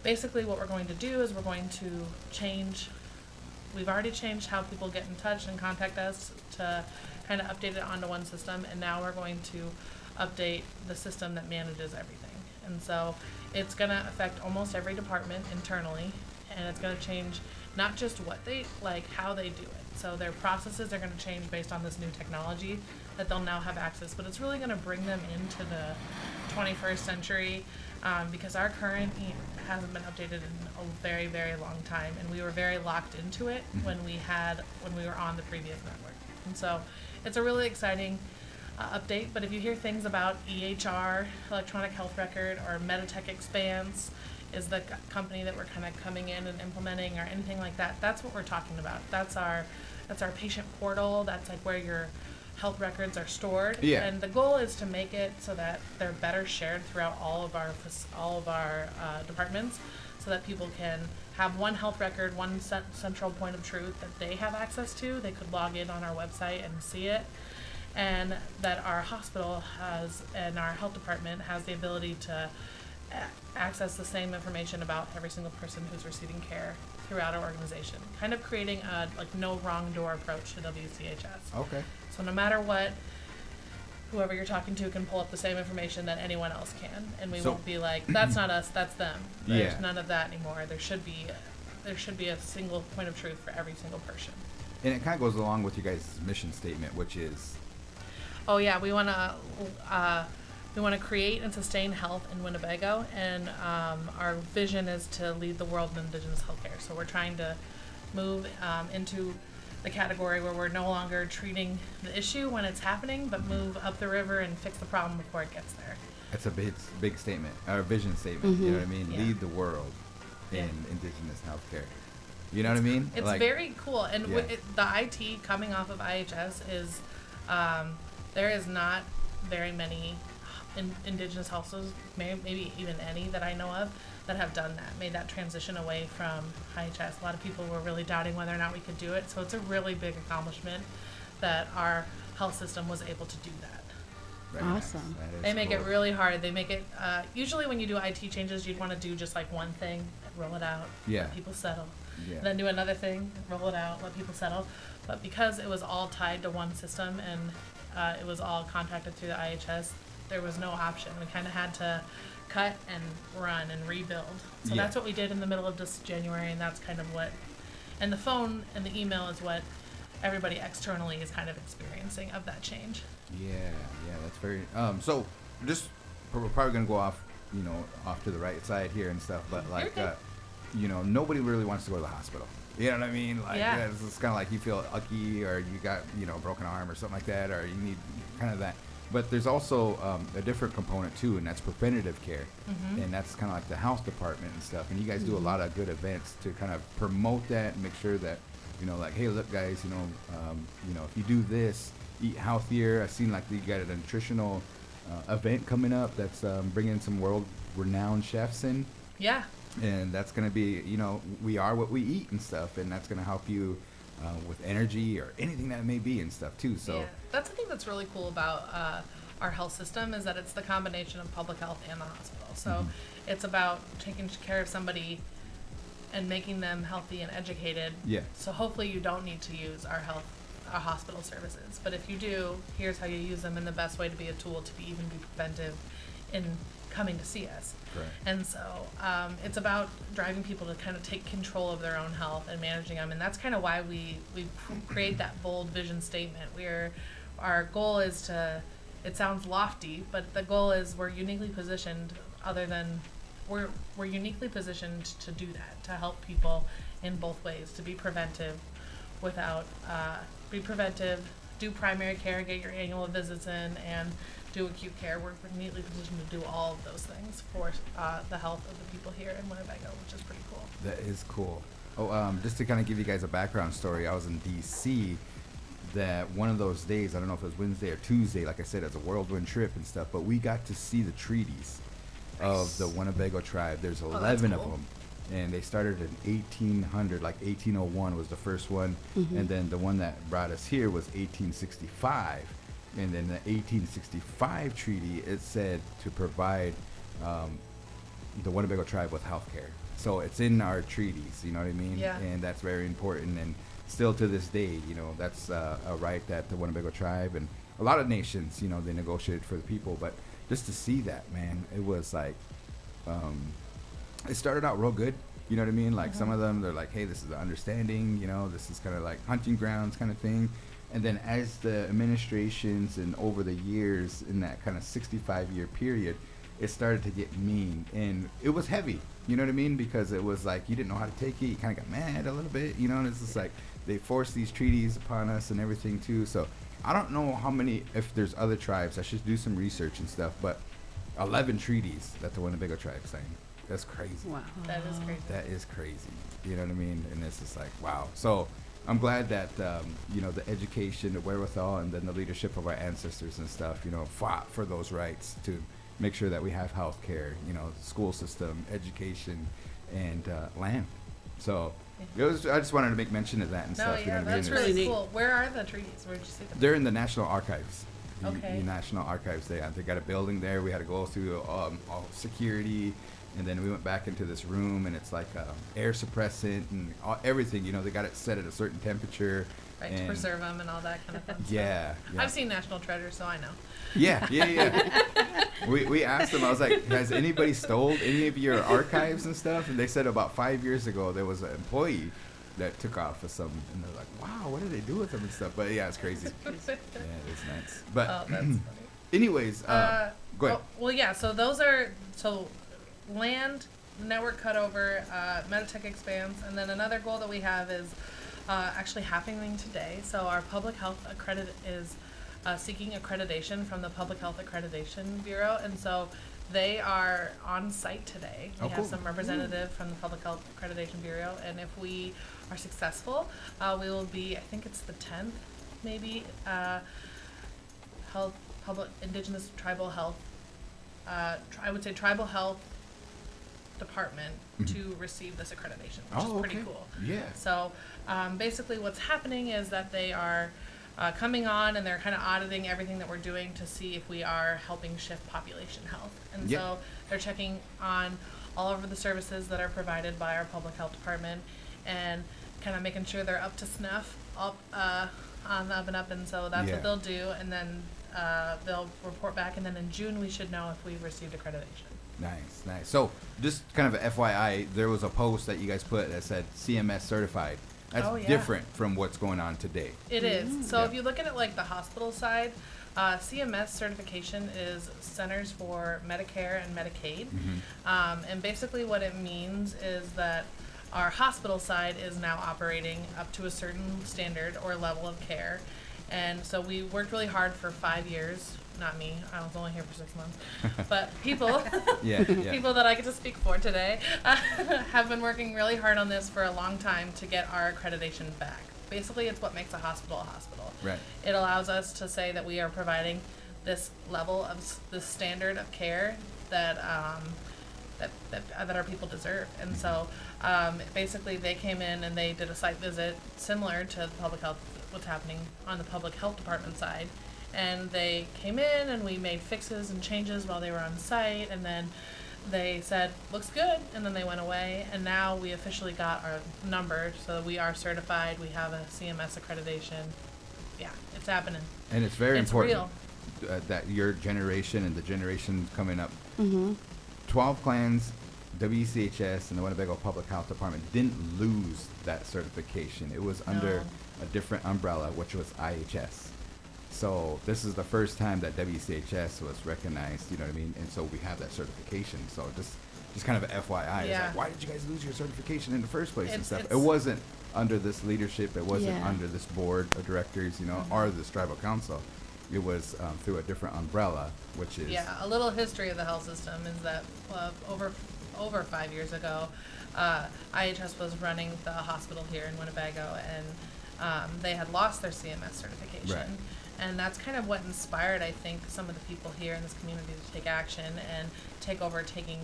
basically what we're going to do is we're going to change, we've already changed how people get in touch and contact us to kind of update it onto one system, and now we're going to update the system that manages everything. And so it's going to affect almost every department internally, and it's going to change not just what they, like how they do it. So their processes are going to change based on this new technology that they'll now have access, but it's really going to bring them into the 21st century because our current hasn't been updated in a very, very long time, and we were very locked into it when we were on the previous network. And so it's a really exciting update, but if you hear things about EHR, electronic health record, or Meditech Expanse is the company that we're kind of coming in and implementing, or anything like that, that's what we're talking about. That's our patient portal. That's like where your health records are stored. Yeah. And the goal is to make it so that they're better shared throughout all of our departments, so that people can have one health record, one central point of truth that they have access to. They could log in on our website and see it. And that our hospital has, and our health department has the ability to access the same information about every single person who's receiving care throughout our organization, kind of creating a no wrong door approach to WCHS. Okay. So no matter what, whoever you're talking to can pull up the same information that anyone else can, and we won't be like, that's not us, that's them. There's none of that anymore. There should be a single point of truth for every single person. And it kind of goes along with your guys' mission statement, which is, oh yeah, we want to create and sustain health in Winnebago, and our vision is to lead the world in Indigenous healthcare. So we're trying to move into the category where we're no longer treating the issue when it's happening, but move up the river and fix the problem before it gets there. that's a big statement, or vision statement. You know what I mean? Yeah. Lead the world in Indigenous healthcare. You know what I mean? It's very cool, and the IT coming off of IHS is there is not very many Indigenous households, maybe even any that I know of, that have done that, made that transition away from IHS. A lot of people were really doubting whether or not we could do it, so it's a really big accomplishment that our health system was able to do that. Very Awesome. nice. That is They make it cool. really hard. They make it, usually when you do IT changes, you'd want to do just like one thing, roll it out, Yeah. let people settle. Yeah. Then do another thing, roll it out, let people settle. But because it was all tied to one system and it was all contracted through the IHS, there was no option. We kind of had to cut and run and rebuild. So Yeah. that's what we did in the middle of this January, and that's kind of what, and the phone and the email is what everybody externally is kind of experiencing of that change. Yeah, that's very. So, just we're probably gonna go off, off to the right side here and stuff. But like, okay. Nobody really wants to go to the hospital. You know what I mean? Like, Yeah. it's kind of like you feel icky, or you got a broken arm or something like that, or you need kind of that. But there's also a different component too, and that's preventative care, and that's kind of like the health department and stuff. And you guys do a lot of good events to kind of promote that and make sure that, like, hey, look, guys, if you do this, eat healthier. I've seen like you got a nutritional event coming up that's bringing some world-renowned chefs in. Yeah. And that's going to be, we are what we eat and stuff, and that's going to help you with energy or anything that may be and stuff too. So yeah. That's the thing that's really cool about our health system, is that it's the combination of public health and the hospital. So it's about taking care of somebody and making them healthy and educated. Yeah. So hopefully you don't need to use our hospital services. But if you do, here's how you use them, and the best way to be a tool to even be preventive in coming to see us. Correct. And so it's about driving people to kind of take control of their own health and managing them. And that's kind of why we create that bold vision statement. Our goal is to, it sounds lofty, but the goal is we're uniquely positioned we're uniquely positioned to do that, to help people in both ways, to be preventive do primary care, get your annual visits in, and do acute care. We're neatly positioned to do all of those things for the health of the people here in Winnebago, which is pretty cool. That is cool. Oh, just to kind of give you guys a background story, I was in D.C. that one of those days, I don't know if it was Wednesday or Tuesday, like I said, it's a whirlwind trip and stuff, but we got to see the treaties of the Winnebago tribe. There's 11 of cool. them, and they started in 1800, like 1801 was the first one, and then the one that brought us here was 1865. And then the 1865 treaty, it said to provide the Winnebago tribe with health care. So it's in our treaties, you know what I mean? Yeah. And that's very important. And still to this day, you know, that's a right that the Winnebago tribe and a lot of nations, you know, they negotiated for the people. But just to see that, man, it was like, it started out real good. You know what I mean? Like some of them, they're like, hey, this is the understanding, you know, this is kind of like hunting grounds kind of thing. And then as the administrations and over the years in that kind of 65-year period, it started to get mean. And it was heavy, you know what I mean? Because it was like you didn't know how to take it. You kind of got mad a little bit, you know? And it's just like they forced these treaties upon us and everything too. So I don't know how many, if there's other tribes. I should do some research and stuff. But 11 treaties that the Winnebago tribe signed. That's crazy. Wow. That is crazy. That is crazy. You know what I mean? And it's just like, wow. So I'm glad that, you know, the education, the wherewithal, and then the leadership of our ancestors and stuff, you know, fought for those rights to make sure that we have health care, you know, school system, education, and land. So it was, I just wanted to make mention of that and No, stuff. You know yeah, what I mean? that's It's- really neat. cool. Where are the treaties? Where'd you see them? They're in the National Archives. Okay. The National Archives. They got a building there. We had to go through all security, and then we went back into this room, and it's like air suppressant and everything. You know, they got it set at a certain temperature. Right, to and preserve them and all that kind of fun stuff. Yeah, yeah. I've seen National Treasure, so I know. Yeah. We asked them. I was like, has anybody stole any of your archives and stuff? And they said about 5 years ago there was an employee that took off with some, and they're like, wow, what did they do with them and stuff? But yeah, it's crazy. Yeah, it's nuts. But Oh, that's funny. anyways, go ahead. Well, yeah, so those are, land, network cutover, Meditech expands, and then another goal that we have is actually happening today. So our public health is seeking accreditation from the Public Health Accreditation Bureau, and so they are on site today. We Oh, have cool. some representative from the Public Health Accreditation Bureau, and if we are successful, we will be, I think it's the 10th, maybe, Indigenous Tribal Health, I would say Tribal Health Department to receive this accreditation, which is pretty cool. Yeah. So basically what's happening is that they are coming on and they're kind of auditing everything that we're doing to see if we are helping shift population health. And Yeah. so they're checking on all of the services that are provided by our public health department and kind of making sure they're up to snuff, on the up and up. And so that's Yeah. what they'll do. And then they'll report back. And then in June, we should know if we've received accreditation. Nice. So just kind of a FYI, there was a post that you guys put that said CMS certified. That's Oh, yeah. different from what's going on today. It is. So Yeah. if you look at it like the hospital side, CMS certification is Centers for Medicare and Medicaid. And basically what it means is that our hospital side is now operating up to a certain standard or level of care. And so we worked really hard for 5 years. Not me. I was only here for 6 months. But people, Yeah. people that I get to speak for today, have been working really hard on this for a long time to get our accreditation back. Basically, it's what makes a hospital a hospital. Right. It allows us to say that we are providing this level of this standard of care that that our people deserve. And so basically they came in and they did a site visit similar to the public health, what's happening on the public health department side. And they came in and we made fixes and changes while they were on site, and then they said, looks good, and then they went away, and now we officially got our number, so we are certified, we have a CMS accreditation. Yeah, it's happening. And it's very It's important real. that your generation and the generation coming up, Mm-hmm. 12 clans, WCHS, and the Winnebago Public Health Department didn't lose that certification. It was under No. a different umbrella, which was IHS. So this is the first time that WCHS was recognized, you know what I mean? And so we have that certification. So just kind of a FYI. It's Yeah. like, why did you guys lose your certification in the first place and It's- stuff? It it's- wasn't under this leadership. It wasn't Yeah. under this board of directors, or this tribal council. It was through a different umbrella, which is Yeah, a little history of the health system is that over 5 years ago, IHS was running the hospital here in Winnebago, and they had lost their CMS certification. Right. And that's kind of what inspired, I think, some of the people here in this community to take action and take over taking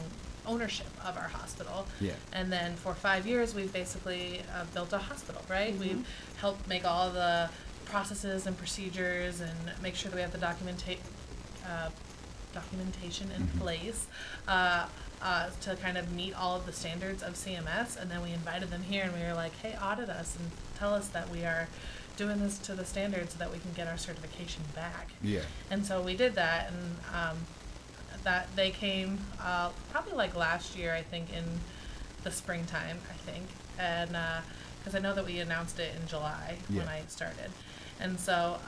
ownership of our hospital. Yeah. And then for 5 years, we've basically built a hospital, right? We've helped make all the processes and procedures and make sure that we have the documentation in place to kind of meet all of the standards of CMS. And then we invited them here and we were like, hey, audit us and tell us that we are doing this to the standards so that we can get our certification back. Yeah. And so we did that, and that they came probably like last year, I think, in the springtime, I think, and because I know that we announced it in July when I started. And so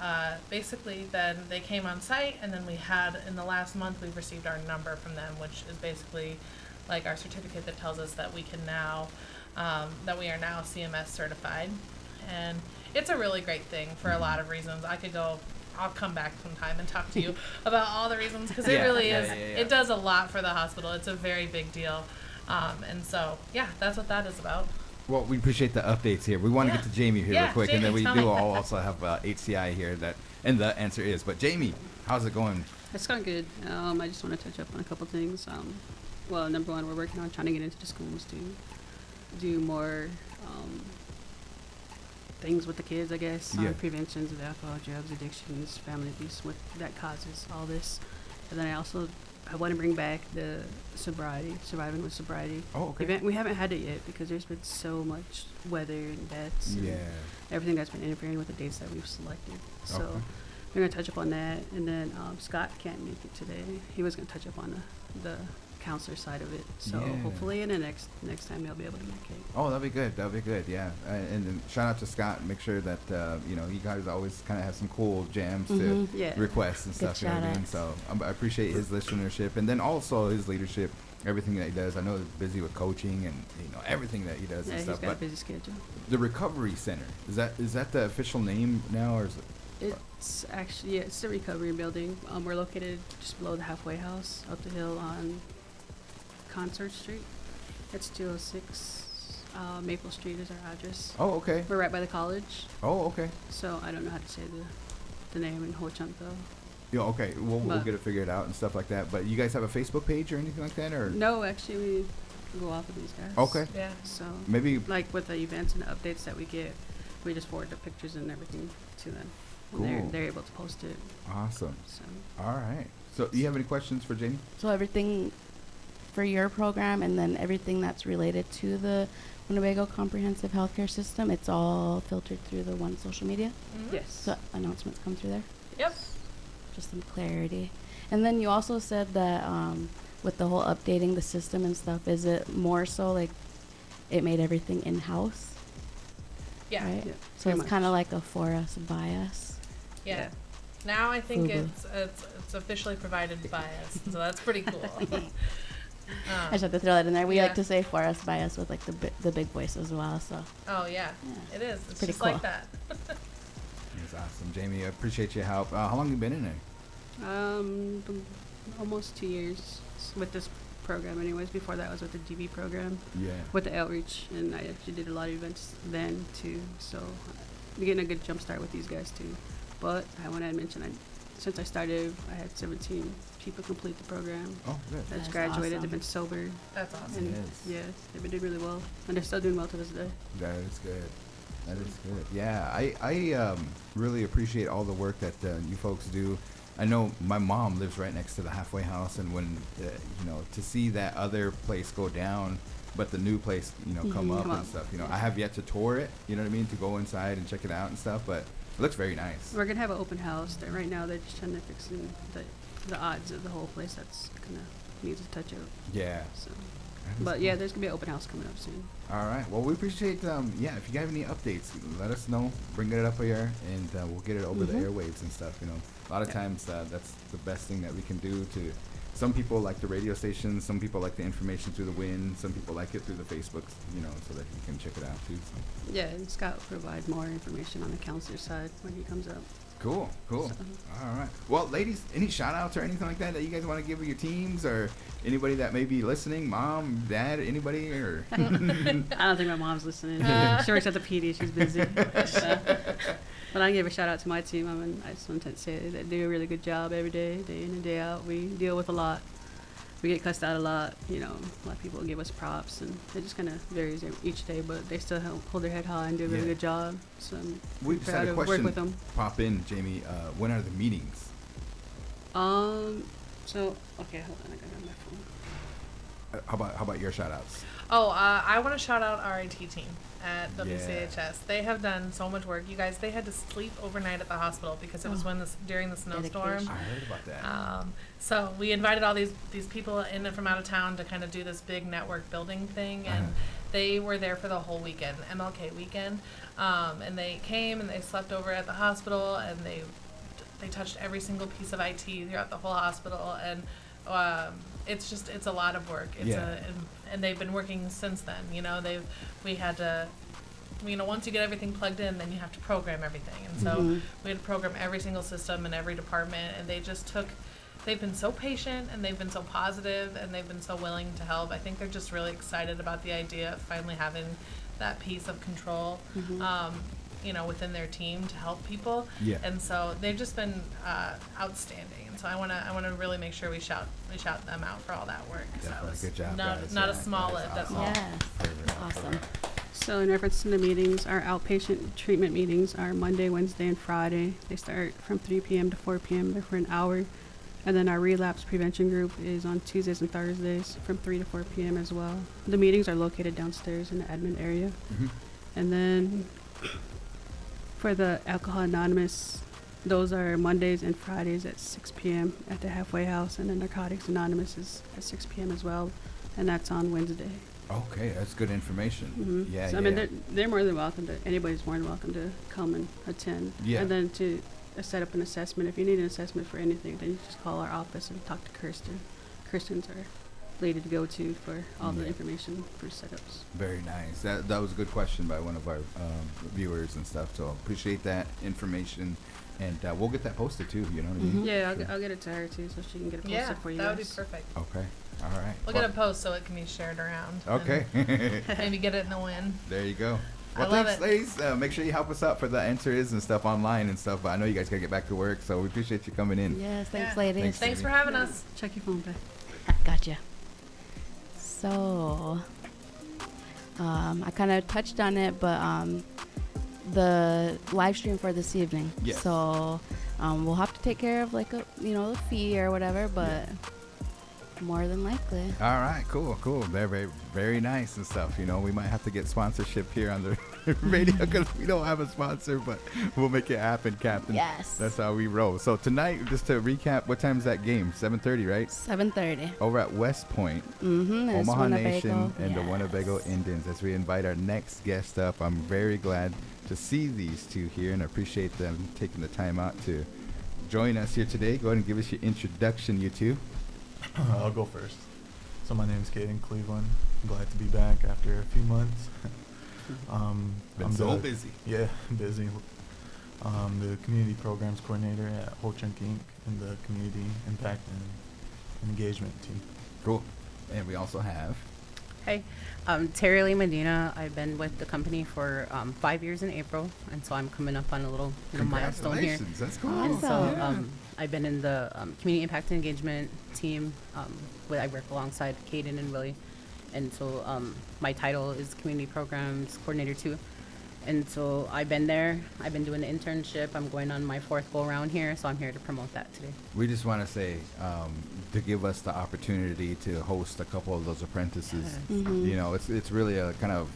basically then they came on site, and then we had, in the last month, we've received our number from them, which is basically like our certificate that tells us that we can now, that we are now CMS certified. And it's a really great thing for a lot of reasons. I'll come back sometime and talk to you about all the reasons, because it really is, it does a lot for the hospital. It's a very big deal. And so, yeah, that's what that is about. Well, we appreciate the updates here. We want to get to Jamie here real quick, Jamie, and then we tell do me. also have HCI here, and the answer is. But Jamie, how's it going? It's gone good. I just want to touch up on a couple things. Well, number one, we're working on trying to get into the schools to do more things with the kids, I guess. Preventions of alcohol, drugs, addictions, family abuse, what that causes, all this. And then I want to bring back the surviving with sobriety event. We haven't had it yet because there's been so much weather and deaths. And everything that's been interfering with the dates that we've selected. So we're going to touch up on that. And then Scott can't make it today. He was going to touch up on the counselor side of it. So hopefully in the next time he'll be able to make it. Oh, that'd be good. Yeah. And then shout out to Scott. Make sure that you guys always kind of have some cool jams to request and stuff. You know what I mean? So I appreciate his listenership, and then also his leadership. Everything that he does. I know he's busy with coaching and everything that he does and stuff. He's got a busy schedule. The Recovery Center, is that the official name now, or is it? It's actually it's the recovery building. We're located just below the halfway house up the hill on Concert Street. It's 206 Maple Street is our address. Oh, okay. We're right by the college. Oh, okay. So I don't know how to say the name in Ho Chunk though. Yeah, okay. We'll get it figured out and stuff like that. But you guys have a Facebook page or anything like that, or? No, actually we go off of these guys. Okay. Yeah. So maybe like with the events and the updates that we get, we just forward the pictures and everything to them. Cool. And they're able to post it. Awesome. So. All right. So do you have any questions for Jamie? So everything for your program and then everything that's related to the Winnebago Comprehensive Healthcare System, it's all filtered through the one social media? Yes. So announcements come through there? Yep. Just some clarity. And then you also said that with the whole updating the system and stuff, is it more so like it made everything in-house? Yeah. Right? Yeah, So pretty it's kind of much. like a for us, by us. Yeah. Now I think Fubu. it's officially provided by us, so that's pretty cool. I just have to throw that in there. We yeah. like to say for us, by us with like the big voice as well. So Oh yeah, Yeah. it is. It's Pretty just like cool. that. That's awesome, Jamie. I appreciate your help. How long have you been in there? Almost 2 years with this program anyways. Before that I was with the DB program Yeah. with the outreach, and I actually did a lot of events then too, so we're getting a good jump start with these guys too. But I want to mention, since I started, I had 17 people complete the program. Oh, good. That's That's graduated. awesome. They've been sober, That's awesome. and Yes. yes, they've been doing really well, and they're still doing well to this day. That is good. That is good. Yeah, I really appreciate all the work that you folks do. I know my mom lives right next to the halfway house, and when to see that other place go down, but the new place come up Come and up. stuff. I have yet to tour it. You know what I mean? To go inside and check it out and stuff, but it looks very nice. We're gonna have an open house. That right now they're just trying to fix the odds of the whole place. That's gonna needs a touch up. Yeah. So, That is but cool. yeah, there's gonna be an open house coming up soon. All right. Well, we appreciate. If you have any updates, let us know. Bring it up here, and we'll get it over the airwaves and stuff. A lot of times that's the best thing that we can do to some people like the radio stations, some people like the information through the W.I.N, some people like it through the Facebooks, so that you can check it out too. So. Yeah, and Scott will provide more information on the counselor side when he comes up. Cool. So. All right. Well, ladies, any shout outs or anything like that you guys want to give your teams or anybody that may be listening, mom, dad, anybody? Or I don't think my mom's listening. She works at the PD. She's busy. But I give a shout out to my team. I just want to say they do a really good job every day, day in and day out. We deal with a lot. We get cussed out a lot. A lot of people give us props, and it just kind of varies each day. But they still hold their head high and do a really good job. So we I'm just proud had a to work question with them. pop in, Jamie. When are the meetings? So okay, hold on. I got it on my phone. How about your shout outs? I want to shout out our IT team at WCHS. They have done so much work. You guys, they had to sleep overnight at the hospital because it was during the snowstorm. I heard about that. So we invited all these people in and from out of town to kind of do this big network building thing, and they were there for the whole weekend, MLK weekend, and they came and they slept over at the hospital, and they touched every single piece of IT throughout the whole hospital, and it's a lot of work. And they've been working since then. We had to, once you get everything plugged in, then you have to program everything. And so we had to program every single system in every department, and they've been so patient, and they've been so positive, and they've been so willing to help. I think they're just really excited about the idea of finally having that piece of control, within their team to help people. Yeah. And so they've just been outstanding. And so I want to really make sure we shout them out for all that work. Definitely. Good job, not guys. a small lift. That's all. Yes. Awesome. So in reference to the meetings, our outpatient treatment meetings are Monday, Wednesday, and Friday. They start from 3 p.m. to 4 p.m. They're for an hour. And then our relapse prevention group is on Tuesdays and Thursdays from 3 to 4 p.m. as well. The meetings are located downstairs in the admin area. And then for the Alcohol Anonymous, those are Mondays and Fridays at 6 p.m. at the Halfway House. And then Narcotics Anonymous is at 6 p.m. as well. And that's on Wednesday. Okay, that's good information. Yeah, so, I mean, they're more than welcome anybody's more than welcome to come and attend. Yeah. And then to set up an assessment. If you need an assessment for anything, then you just call our office and talk to Kirsten. Kirsten's our lady to go to for all the information for setups. Very nice. That was a good question by one of our viewers and stuff. So appreciate that information, and we'll get that posted too. You know what I mean? Yeah, I'll get it to her too, so she can get it posted for you. That would guys. be perfect. Okay. All right. We'll get a post so it can be shared around. Okay. Maybe get it in the W.I.N. There you go. Well, I love thanks, ladies. Make sure you help us out for the answers and stuff online and stuff. But I know you guys gotta get back to work, so we appreciate you coming in. Yes, thanks, ladies. Thanks for having us. Check your phone back. Gotcha. So, I kind of touched on it, but the live stream for this evening. Yes. So, we'll have to take care of the fee or whatever, but more than likely. All right, cool. Very, very, very nice and stuff. We might have to get sponsorship here on the radio because we don't have a sponsor, but we'll make it happen, Captain. Yes. That's how we roll. So tonight, just to recap, what time is that game? 7:30, right? 7:30. Over at West Point, Omaha Nation, and the Winnebago Indians. As we invite our next guest up, I'm very glad to see these two here and appreciate them taking the time out to join us here today. Go ahead and give us your introduction, you two. I'll go first. So my name's Caden Cleveland. I'm glad to be back after a few months. Been so busy. Yeah, busy. The community programs coordinator at Ho Chunk Inc. and the community impact and engagement team. Cool. And we also have. Hey, Terry Lee Medina. I've been with the company for 5 years in April, and so I'm coming up on a little milestone here. Congratulations. That's cool. And so I've been in the community impact and engagement team. Where I work alongside Caden and Willie, and so my title is community programs coordinator too. And so I've been there. I've been doing the internship. I'm going on my 4th go around here, so I'm here to promote that today. We just want to say to give us the opportunity to host a couple of those apprentices. Yes. It's really a kind of,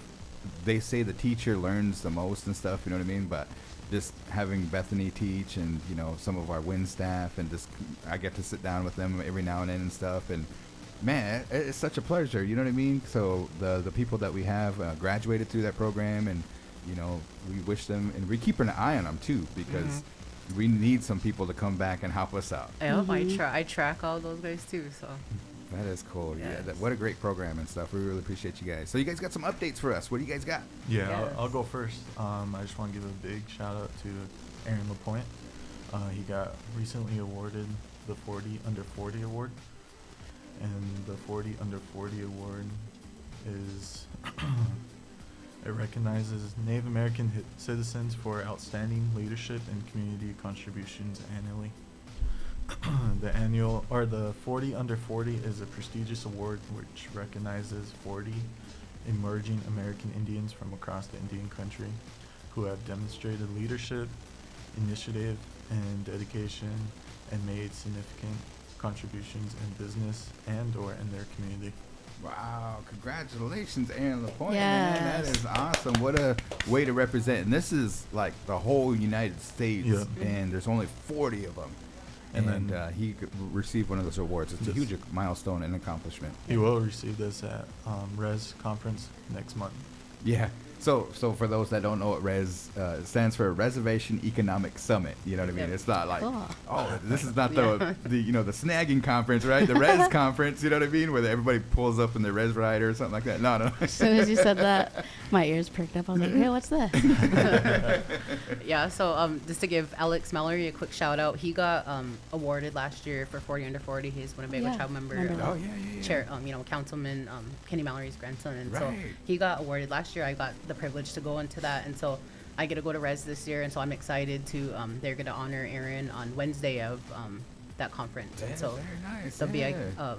they say the teacher learns the most and stuff, you know what I mean? But just having Bethany teach and, some of our W.I.N staff, and just I get to sit down with them every now and then and stuff. And man, it's such a pleasure, you know what I mean? So the people that we have graduated through that program, and we wish them, and we keep an eye on them too, because we need some people to come back and help us out. Yep, I track all those guys too. So That is cool. Yeah, Yes. what a great program and stuff. We really appreciate you guys. So you guys got some updates for us. What do you guys got? Yeah, Yes. I'll go first. I just want to give a big shout out to Aaron LaPointe. He got recently awarded the 40 Under 40 award. And the 40 Under 40 award is it recognizes Native American citizens for outstanding leadership and community contributions annually. The 40 Under 40 is a prestigious award which recognizes 40 emerging American Indians from across the Indian country who have demonstrated leadership, initiative, and dedication and made significant contributions in business and or in their community. Wow, congratulations, Aaron LaPointe. Man, that is awesome. What a way to represent. And this is like the whole United States, Yeah. and there's only 40 of them. And And then- he could receive one of those awards. It's a Yes. huge milestone and accomplishment. He will receive this at Res conference next month. Yeah. So for those that don't know what RES stands for, Reservation Economic Summit. You know what I mean? Yep. It's not like, Cool. oh, this is not the the snagging conference, right? The RES conference. You know what I mean? Where everybody pulls up in their RES rider or something like that. No. As soon as you said that, my ears perked up. I was like, hey, what's that? yeah, so just to give Alex Mallory a quick shout out, he got awarded last year for 40 Under 40. He's Winnebago Yeah, Child member. remember Oh yeah. Chair, Councilman Kenny Mallory's grandson, and so Right. he got awarded last year. I got the privilege to go into that, and so I get to go to Res this year, and so I'm excited to. They're gonna honor Aaron on Wednesday of that conference, Yeah, and so very nice. there'll be yeah. a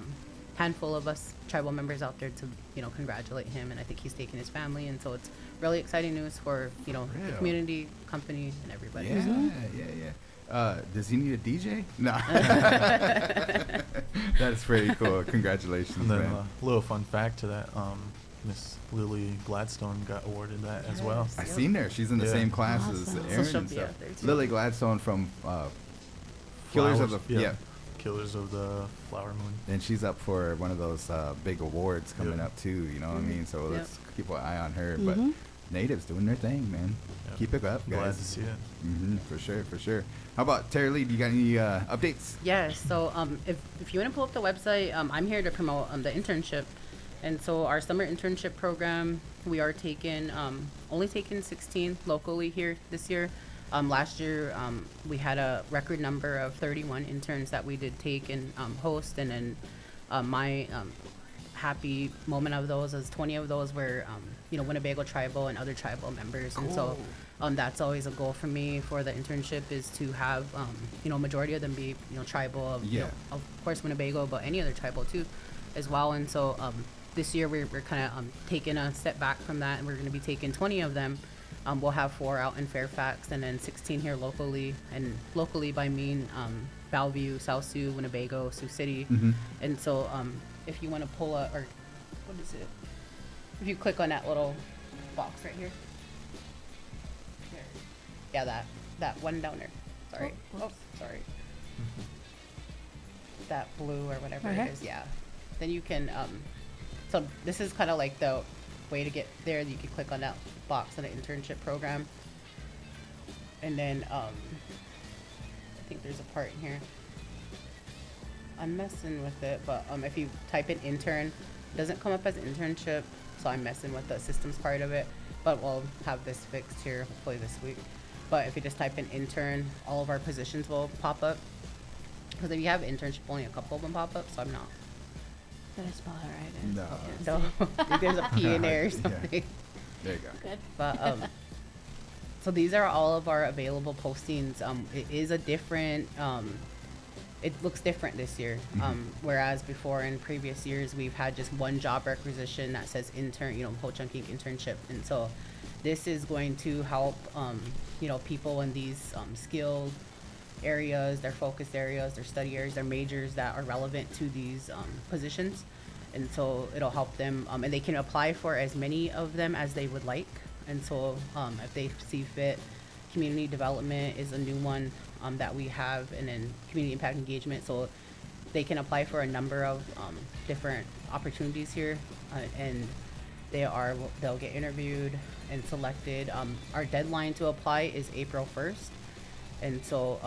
handful of us tribal members out there to congratulate him, and I think he's taking his family, and so it's really exciting news for the Real. community, company, and everybody. Yeah. Does he need a DJ? No. That's pretty cool. Congratulations, And then man. a little fun fact to that, Miss Lily Gladstone got awarded that as well. I seen her. She's in the Yeah. same class as Awesome. Aaron So she'll and be stuff. out there, too. Lily Gladstone from Killers of Flowers, the yeah. Killers of the Flower Moon. And she's up for one of those big awards coming Yep. up too. You know what I mean? So Yep. let's keep an eye on her. But Mhm. natives doing their thing, man. Yep. Keep it up, guys. Glad to see it. For sure. How about Terry Lee? Do you got any updates? Yes. So if you want to pull up the website, I'm here to promote the internship, and so our summer internship program, we are only taking 16 locally here this year. Last year we had a record number of 31 interns that we did take and host, and then my happy moment of those is 20 of those were Winnebago tribal and other tribal members, and so that's always a goal for me for the internship is to have majority of them be tribal of, Yeah. of course Winnebago, but any other tribal too as well. And so this year we're kind of taking a step back from that, and we're going to be taking 20 of them. We'll have 4 out in Fairfax and then 16 here locally, and locally by mean Bellevue, South Sioux, Winnebago, Sioux City. And so if you want to pull up, or what is it? If you click on that little box right here. Yeah, that one down there. Sorry. Oh, sorry. That blue or whatever Right here? it is. Yeah. Then you can. So this is kind of like the way to get there. You can click on that box on the internship program, and then I think there's a part in here. I'm messing with it, but if you type in intern, it doesn't come up as internship, so I'm messing with the systems part of it. But we'll have this fixed here hopefully this week. But if you just type in intern, all of our positions will pop up. Because if you have internship, only a couple of them pop up, so I'm not. Did I spell it right? No. So there's a P in there or Yeah. something. There you go. Good. But so these are all of our available postings. It is a different. It looks different this year. Whereas before in previous years we've had just one job requisition that says intern, Ho-Chunk Inc. internship, and so this is going to help people in these skilled areas, their focus areas, their study areas, their majors that are relevant to these positions. And so it'll help them, and they can apply for as many of them as they would like. And so if they see fit, community development is a new one that we have, and then community impact engagement. So they can apply for a number of different opportunities here, and they'll get interviewed and selected. Our deadline to apply is April 1st. And so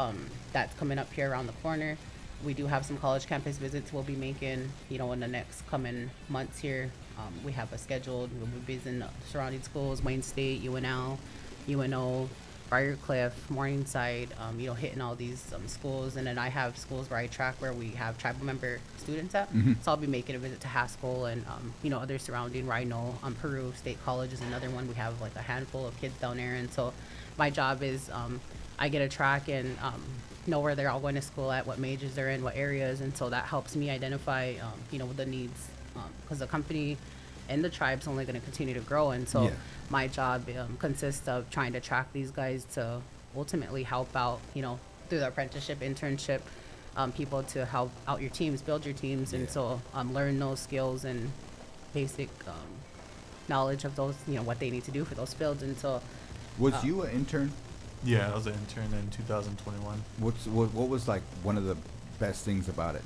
that's coming up here around the corner. We do have some college campus visits we'll be making, you know, in the next coming months here. We have a scheduled, we'll be visiting surrounding schools, Wayne State, UNL, UNO, Briarcliff, Morningside, you know, hitting all these schools. And then I have schools where I track where we have tribal member students at. So I'll be making a visit to Haskell and, you know, other surrounding where I know Peru State College is another one. We have like a handful of kids down there. And so my job is I get a track and know where they're all going to school at, what majors they're in, what areas. And so that helps me identify, you know, the needs because the company and the tribe's only going to continue to grow. And so my job consists of trying to track these guys to ultimately help out, you know, through the apprenticeship, internship, people to help out your teams, build your teams. And so learn those skills and basic knowledge of those, you know, what they need to do for those fields. And so Was you an intern? Yeah, I was an intern in 2021. What was like one of the best things about it?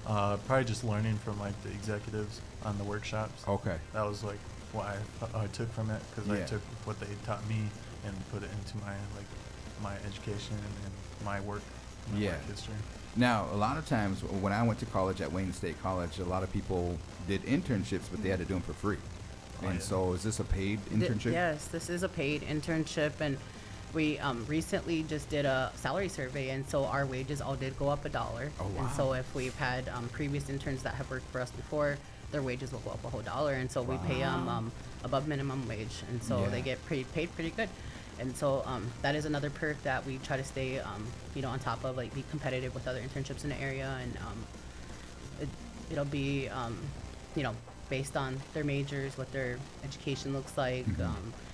Probably just learning from like the executives on the workshops. Okay. That was like what I took from it, because I took what they taught me and put it into my education and my work history. Now, a lot of times when I went to college at Wayne State College, a lot of people did internships, but they had to do them for free. And so is this a paid internship? Yes, this is a paid internship, and we recently just did a salary survey, and so our wages all did go up $1. Oh, wow. And so if we've had previous interns that have worked for us before, their wages will go up a whole $1, and so we pay them above minimum wage, and so they get paid pretty good. And so that is another perk that we try to stay, you know, on top of, like be competitive with other internships in the area, and it'll be, you know, based on their majors, what their education looks like.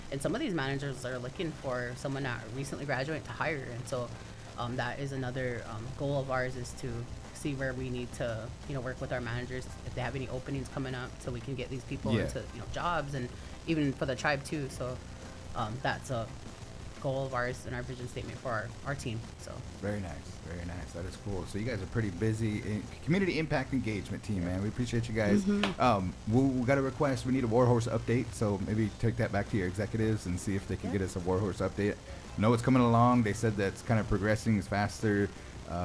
And some of these managers are looking for someone that recently graduated to hire. And so that is another goal of ours, is to see where we need to, you know, work with our managers if they have any openings coming up, so we can get these people into, you know, jobs, and even for the tribe too. So that's a goal of ours in our vision statement for our team. So very nice. That is cool. So you guys are pretty busy community impact engagement team, man. We appreciate you guys. We got a request. We need a Warhorse update, so maybe take that back to your executives and see if they can get us a Warhorse update. I know it's coming along. They said that it's kind of progressing faster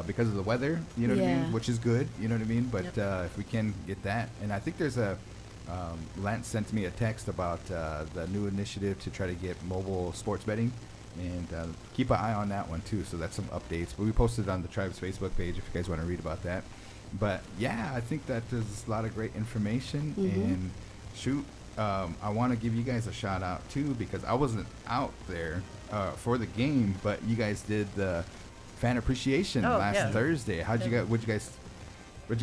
because of the weather, you know what I mean, which is good, you know what I mean. But if we can get that, and I think there's a Lance sent me a text about the new initiative to try to get mobile sports betting. And keep an eye on that one too. So that's some updates. But we posted it on the tribe's Facebook page if you guys want to read about that. But yeah, I think that there's a lot of great information. And shoot, I want to give you guys a shout out too, because I wasn't out there for the game, but you guys did the fan appreciation last Thursday. What'd you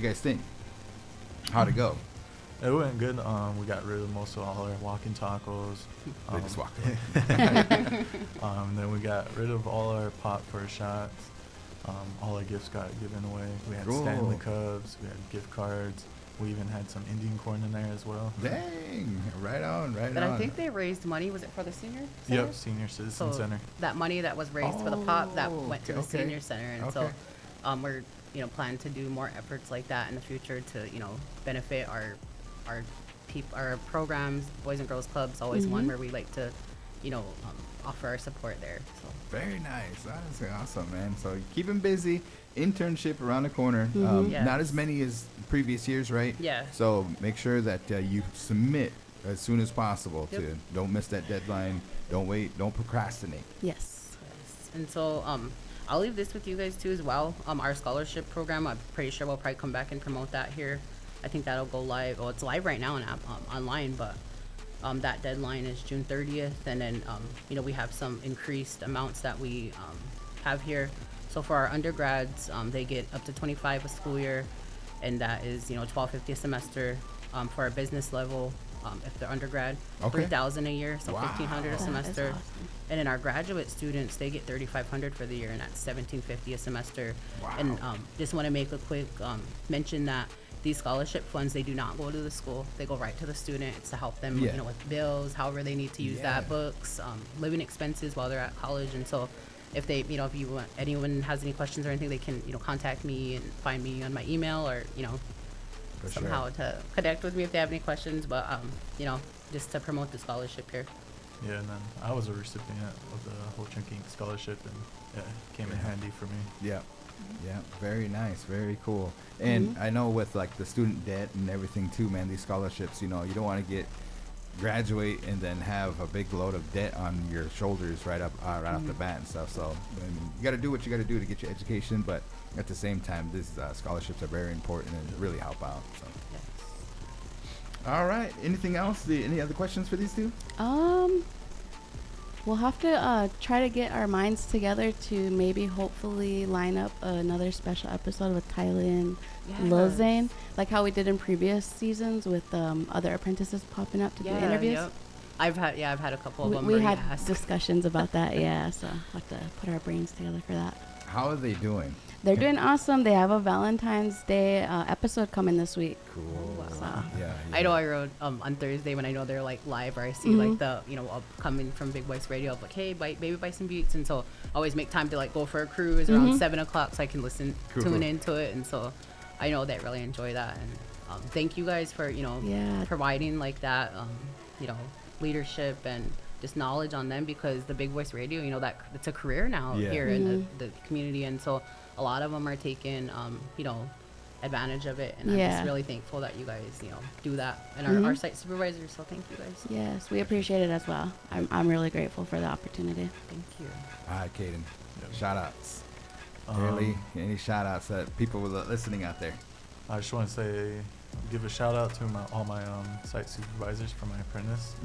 guys think? How'd it go? It went good. We got rid of most of all our walking tacos. They just walked away. Then we got rid of all our pot for shots. All our gifts got given away. We had Stanley Cups. We had gift cards. We even had some Indian corn in there as well. Dang! Right on. But I think they raised money. Was it for the senior center? Yep, Senior Citizen Center. That money that was raised for the pop, that went to the senior center, and so we're, you know, planning to do more efforts like that in the future to, you know, benefit our programs. Boys and Girls Club's always one where we like to, you know, offer our support there. So very nice. That is awesome, man. So keep them busy. Internship around the corner. Not as many as previous years, right? Yeah. So make sure that you submit as soon as possible. Don't miss that deadline. Don't wait. Don't procrastinate. Yes. And so I'll leave this with you guys too as well. Our scholarship program, I'm pretty sure we'll probably come back and promote that here. I think that'll go live. Well, it's live right now on online, but that deadline is June 30th. And then, you know, we have some increased amounts that we have here. So for our undergrads, they get up to $25 a school year, and that is, you know, $12.50 a semester. For our business level, if they're undergrad, $3,000 a year, so $1,500 a semester. Awesome. And then our graduate students, they get $3,500 for the year, and that's $1,750 a semester. And just want to make a quick mention that these scholarship funds, they do not go to the school. They go right to the student. It's to help them, you know, with bills, however they need to use that, books, living expenses while they're at college. And so if they, you know, if you want, anyone has any questions or anything, they can, you know, contact me and find me on my email, or, you know, somehow to connect with me if they have any questions. But, you know, just to promote the scholarship here. Yeah, and then I was a recipient of the Ho Chunk Inc. scholarship, and yeah, it came in handy for me. Yeah. Yeah, very nice, very cool. And I know with like the student debt and everything too, man, these scholarships, you know, you don't want to graduate and then have a big load of debt on your shoulders right off the bat and stuff. So you got to do what you got to do to get your education, but at the same time, these scholarships are very important and really help out. So. All right. Anything else? Any other questions for these two? We'll have to try to get our minds together to maybe hopefully line up another special episode with Tyler and Lil Zane, like how we did in previous seasons with other apprentices popping up to do interviews. Yep. I've had a couple of them. We had discussions about that, so we'll have to put our brains together for that. How are they doing? They're doing awesome. They have a Valentine's Day episode coming this week. Cool. Wow. So. Yeah. I know I wrote on Thursday when I know they're like live, or I see like the upcoming from Big Voice Radio of like, hey, baby buy some beats, and so I always make time to like go for a cruise around 7 o'clock so I can tune into it, and so I know they really enjoy that, and thank you guys for providing like that leadership and just knowledge on them, because the Big Voice Radio, that it's a career now here in the community, and so a lot of them are taking advantage of it, and I'm just really thankful that you guys do that, and our site supervisors, so thank you guys. Yes, we appreciate it as well. I'm really grateful for the opportunity. Thank you. All right, Caden. Shout outs. Any shout outs that people listening out there? I just want to give a shout out to all my site supervisors for my apprentice.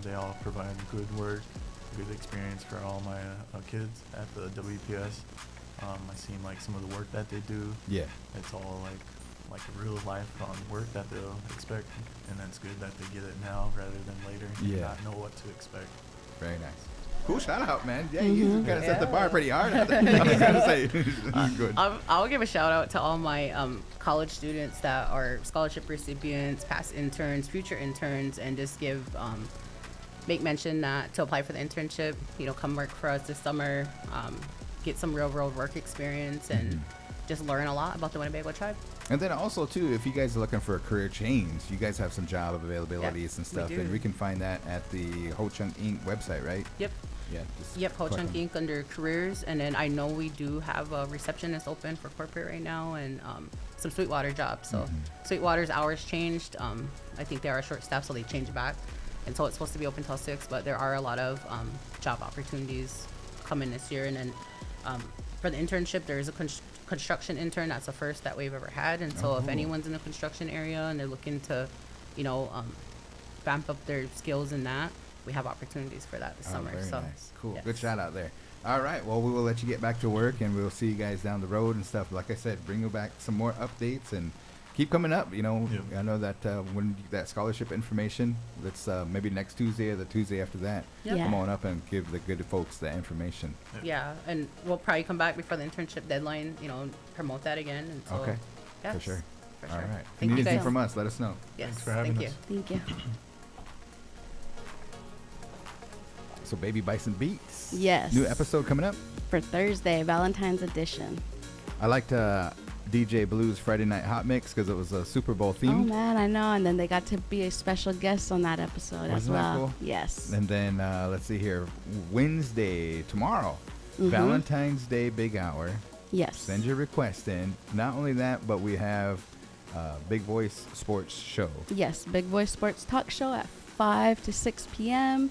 They all provide good work, good experience for all my kids at the WPS. I seen like some of the work that they do. Yeah. It's all like real life work that they'll expect, and that's good that they get it now rather than later. And not know what to expect. Very nice. Cool shout out, man. Yeah, you kind of set the bar pretty hard. I was gonna say. Good. I'll give a shout out to all my college students that are scholarship recipients, past interns, future interns, and just make mention that to apply for the internship, come work for us this summer, get some real world work experience, and just learn a lot about the Winnebago tribe. And then also too, if you guys are looking for a career change, you guys have some job availabilities and stuff, and we can find that at the Ho Chunk Inc. website, right? Yep. Yeah. Ho Chunk Inc. under careers, and then I know we do have a receptionist open for corporate right now, and some Sweetwater jobs. So Sweetwater's hours changed. I think they are short staffed, so they changed back, and so it's supposed to be open till 6. But there are a lot of job opportunities coming this year, and then for the internship, there is a construction intern. That's the first that we've ever had, and so if anyone's in the construction area and they're looking to, vamp up their skills in that, we have opportunities for that this summer. Very so nice. Cool. Yes. Good shout out there. All right. Well, we will let you get back to work, and we'll see you guys down the road and stuff. Like I said, bring you back some more updates and keep coming up. I know that when you get that scholarship information, let's maybe next Tuesday or the Tuesday after that, come on up and give the good folks the information. Yeah, and we'll probably come back before the internship deadline, promote that again. And so, okay. Yes, for sure. All right. If Thank you you need anything guys. from us, let us know. Yes. Thanks for having us. Thank you. So, Baby Bison Beats. Yes. New episode coming up For Thursday, Valentine's edition. I liked DJ Blue's Friday Night Hot Mix because it was a Super Bowl Oh themed. man, I know. And then they got to be a special guest on that episode as Wasn't that well. cool? Yes. And then let's see here, Wednesday, tomorrow, Valentine's Day Big Hour. Yes. Send your request in. Not only that, but we have Big Voice Sports Show. Yes, Big Voice Sports Talk Show at 5 to 6 p.m.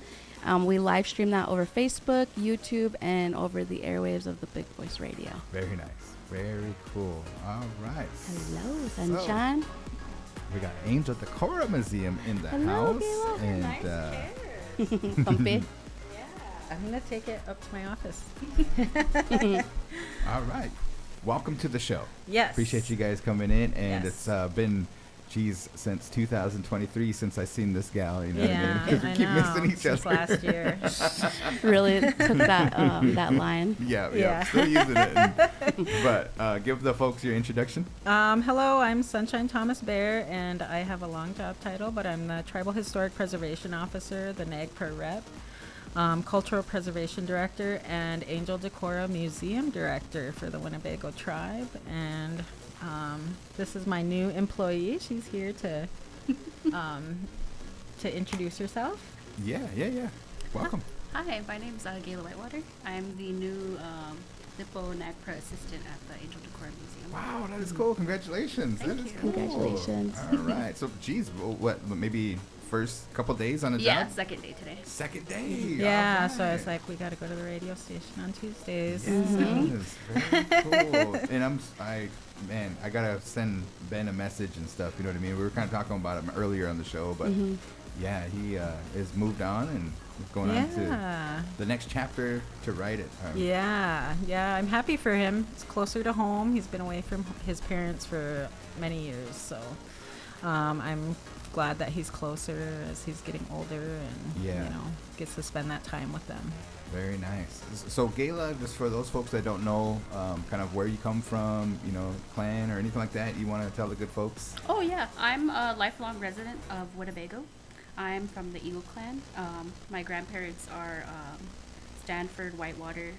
We live stream that over Facebook, YouTube, and over the airwaves of the Big Voice Radio. Very nice. Very cool. All right. Hello, Sunshine. We got Angel Decora Museum in the Hello, house. Gayla. And Comfy. I'm going to take it up to my office. all right. Welcome to the show. Yes. Appreciate you guys coming in. And Yes. it's been, since 2023 since I seen this gal. You know what I mean? Yeah, Because we I keep know, missing each since other. last year. Really took that line. Yeah. Still using it. But give the folks your introduction. Hello, I'm Sunshine Thomas Bear, and I have a long job title, but I'm the Tribal Historic Preservation Officer, the NAGPR rep, Cultural Preservation Director, and Angel Decora Museum Director for the Winnebago tribe. And this is my new employee. She's here to introduce herself. Yeah. Welcome. Hi, my name's Gayla Whitewater. I'm the new Nippo NAGPRA assistant at the Angel Decor Museum. Wow, that is cool. Congratulations. Thank that is you. cool. Congratulations. All right. So, geez, what, maybe first couple days on the Yeah, job? second day today. Second day. Yeah, All so I was right. like, we got to go to the radio station on Tuesdays. Yes, very cool. And I gotta send Ben a message and stuff. You know what I mean? We were kind of talking about him earlier on the show, but yeah, he has moved on and is going on to the next chapter to write it. Yeah, I'm happy for him. It's closer to home. He's been away from his parents for many years, so I'm glad that he's closer as he's getting older and you know, gets to spend that time with them. Very nice. So Gayla, just for those folks that don't know, kind of where you come from, you know, clan or anything like that, you want to tell the good folks? Oh yeah, I'm a lifelong resident of Winnebago. I'm from the Eagle clan. My grandparents are Stanford Whitewater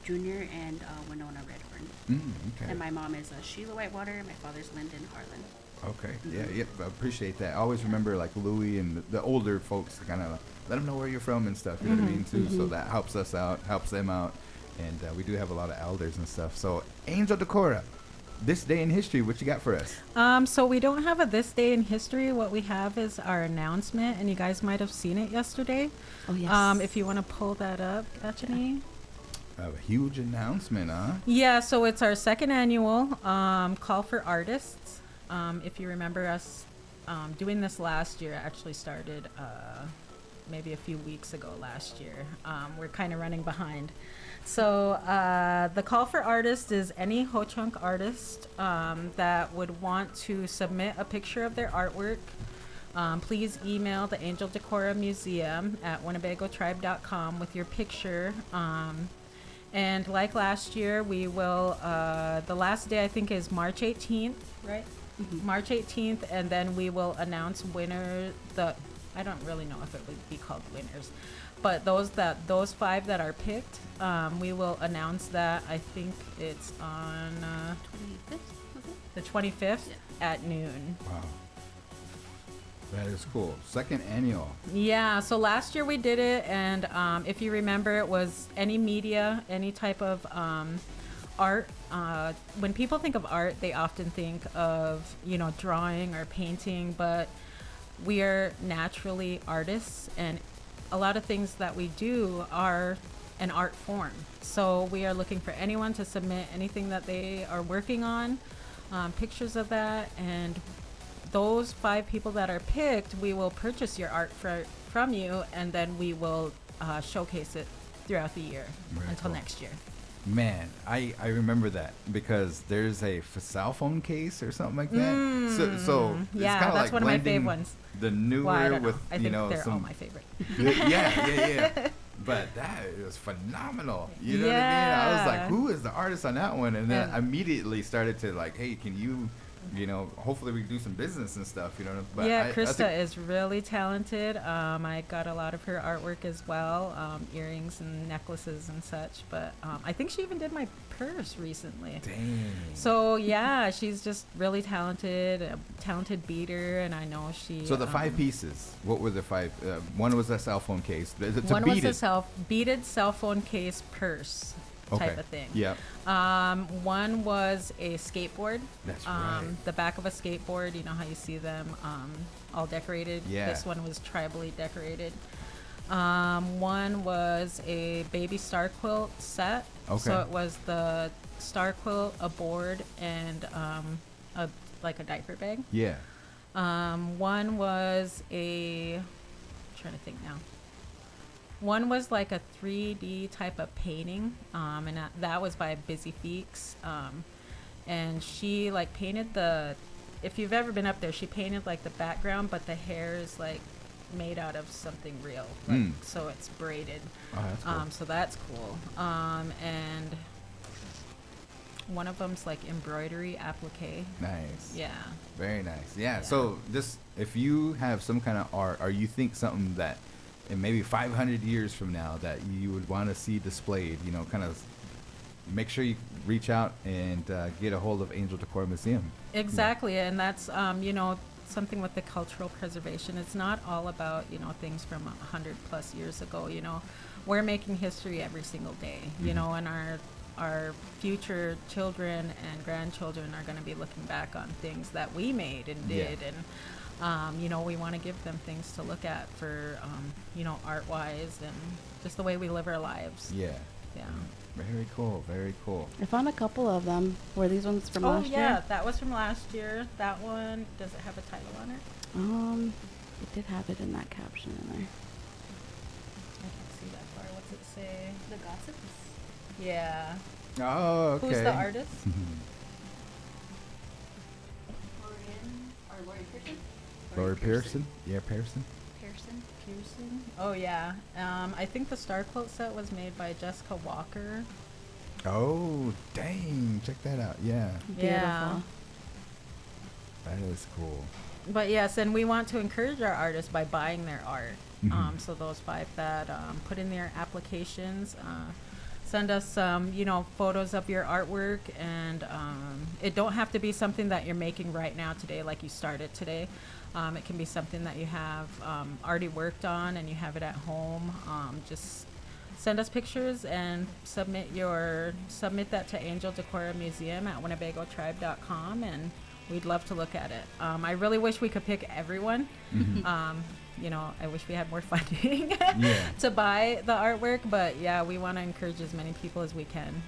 Jr. and Winona Redhorn. Okay. And my mom is Sheila Whitewater. My father's Lyndon Harlan. Okay. Yeah. I appreciate that. I always remember like Louie and the older folks kind of let them know where you're from and stuff. You know what I mean too. So that helps us out, helps them out, and we do have a lot of elders and stuff. So Angel Decora, this day in history, what you got for us? So we don't have a this day in history. What we have is our announcement, and you guys might have seen it yesterday. Oh, yes. If you want to pull that up, Gachani. A huge announcement, huh? Yeah, so it's our second annual call for artists. If you remember us doing this last year, it actually started maybe a few weeks ago last year. We're kind of running behind. So the call for artists is any Ho-Chunk artist that would want to submit a picture of their artwork. Please email the Angel Decora Museum at winnebagotribe.com with your picture. And like last year, we will, the last day I think is March 18th, right? March 18th, and then we will announce winner. I don't really know if it would be called winners, but those 5 that are picked, we will announce that. I think it's on 25th, was it? the 25th at noon. Wow. That is cool. Second annual. Yeah, so last year we did it, and if you remember, it was any media, any type of art. When people think of art, they often think of, drawing or painting, but we are naturally artists, and a lot of things that we do are an art form. So we are looking for anyone to submit anything that they are working on, pictures of that, and those 5 people that are picked, we will purchase your art from you, and then we will showcase it throughout the year until next year. Man, I remember that because there's a cell phone case or something like that. So it's yeah, kind of that's like one of my blending favorite ones. the newer Well, I don't with know. I think they're some all my favorite. yeah. But that was phenomenal. You know what I mean? I was like, who is the artist on that one? And then I immediately started to like, hey, can you, hopefully we can do some business and stuff, But yeah, Krista is really talented. I got a lot of her artwork as well, earrings and necklaces and such. But I think she even did my purse recently. Dang. So yeah, she's just really talented, a talented beater, and I know she. So the 5 pieces, what were the 5? One was a cell phone case. One was a beaded cell phone case purse. Type of thing. Yeah. One was a skateboard. That's right. The back of a skateboard, you know how you see them all decorated. Yeah. This one was tribally decorated. One was a baby star quilt set. Okay. So it was the star quilt, a board, and like a diaper bag. Yeah. One was I'm trying to think now. One was like a 3D type of painting, and that was by Busy Feeks. And she like painted if you've ever been up there, she painted like the background, but the hair is like made out of something real. So it's braided. Oh, that's cool. So that's cool. And one of them's like embroidery applique. Nice. Yeah. Very nice. Yeah. So just if you have some kind of art, or you think something that in maybe 500 years from now that you would want to see displayed, kind of make sure you reach out and get a hold of Angel Decor Museum. Exactly. And that's, something with the cultural preservation. It's not all about, you know, things from 100+ years ago. You know, we're making history every single day. You know, and our future children and grandchildren are going to be looking back on things that we made and did, and you know, we want to give them things to look at for, you know, art-wise and just the way we live our lives. Yeah. Very cool. Very cool. I found a couple of them. Were these ones from last year? Oh yeah, that was from last year. That one, does it have a title on it? It did have it in that caption in there. I can't see that far. What's it say? The gossips. Yeah. Oh, okay. Who's the artist? Lori Pearson? Yeah, Pearson. Pearson. Oh yeah. I think the star quote set was made by Jessica Walker. Oh, dang. Check that out. Yeah. Yeah. That is cool. But yes, and we want to encourage our artists by buying their art. So those 5 that put in their applications, send us some, you know, photos of your artwork, and it don't have to be something that you're making right now today, like you started today. It can be something that you have already worked on and you have it at home. Just send us pictures and submit that to Angel Decora Museum at WinnebagoTribe.com, and we'd love to look at it. I really wish we could pick everyone. You know, I wish we had more funding to buy the artwork, but yeah, we want to encourage as many people as we can.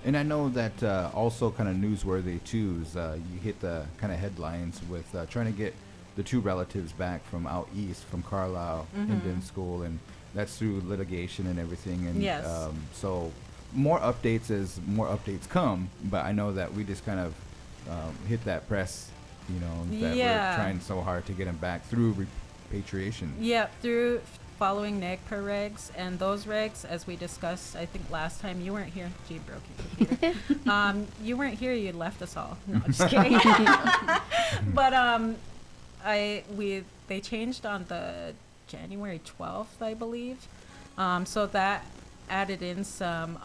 And I know that also kind of newsworthy too is you hit the kind of headlines with trying to get the 2 relatives back from out east, from Carlisle Indian School, and that's through litigation and everything. And so more updates as more updates come, but I know that we just kind of hit that press, you know, that we're trying so hard to get them back through repatriation. Yeah, through following NAGPRA regs, and those regs, as we discussed, I think last time, you weren't here. Gee, broke your computer. You weren't here. You left us all. No, just kidding. But they changed on the January 12th, I believe. So that added in some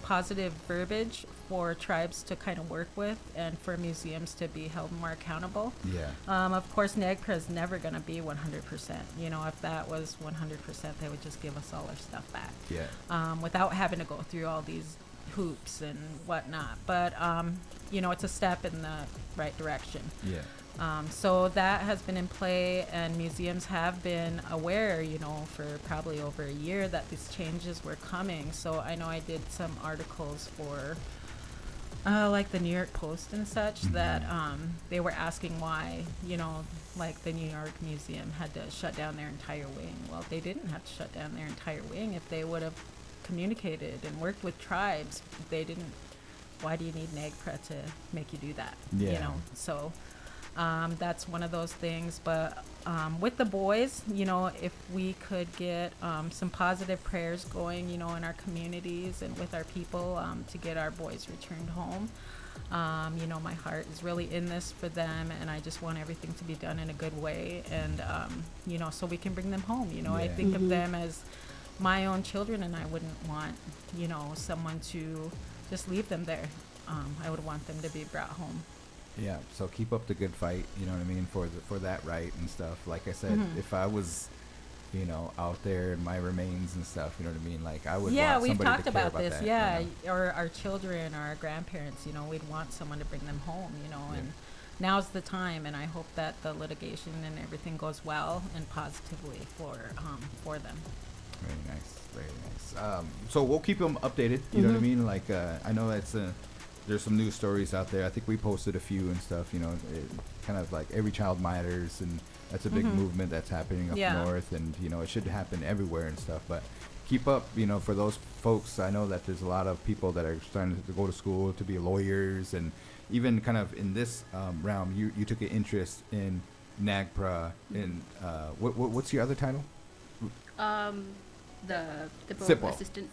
positive verbiage for tribes to kind of work with, and for museums to be held more accountable. Of course, NAGPRA is never going to be 100%. You know, if that was 100%, they would just give us all our stuff back. Without having to go through all these hoops and whatnot. But, you know, it's a step in the right direction. So that has been in play, and museums have been aware, you know, for probably over a year that these changes were coming. So I know I did some articles for like the New York Post and such, that they were asking why, you know, like the New York Museum had to shut down their entire wing. Well, they didn't have to shut down their entire wing. If they would have communicated and worked with tribes, they didn't. Why do you need NAGPRA to make you do that? You know, so that's one of those things. But with the boys, you know, if we could get some positive prayers going, you know, in our communities and with our people to get our boys returned home. You know, my heart is really in this for them, and I just want everything to be done in a good way, and you know, so we can bring them home. You know, I think of them as my own children, and I wouldn't want, you know, someone to just leave them there. I would want them to be brought home. Yeah, so keep up the good fight, you know what I mean, for that right and stuff. Like I said, if I was, you know, out there in my remains and stuff, you know what I mean, like I would want somebody to care about that. Yeah, we've talked about this, you know? Or our children or our grandparents, you know, we'd want someone to bring them home, you know, and now's the time, and I hope that the litigation and everything goes well and positively for them. Very nice, very nice. So we'll keep them updated, you know what I mean, like I know that's there's some news stories out there. I think we posted a few and stuff, you know, kind of like Every Child Matters, and that's a big movement that's happening up north, and, you know, it should happen everywhere and stuff. But keep up, you know, for those folks. I know that there's a lot of people that are starting to go to school to be lawyers, and even kind of in this realm, you took an interest in NAGPRA, and what's your other title? The SIPO. assistant,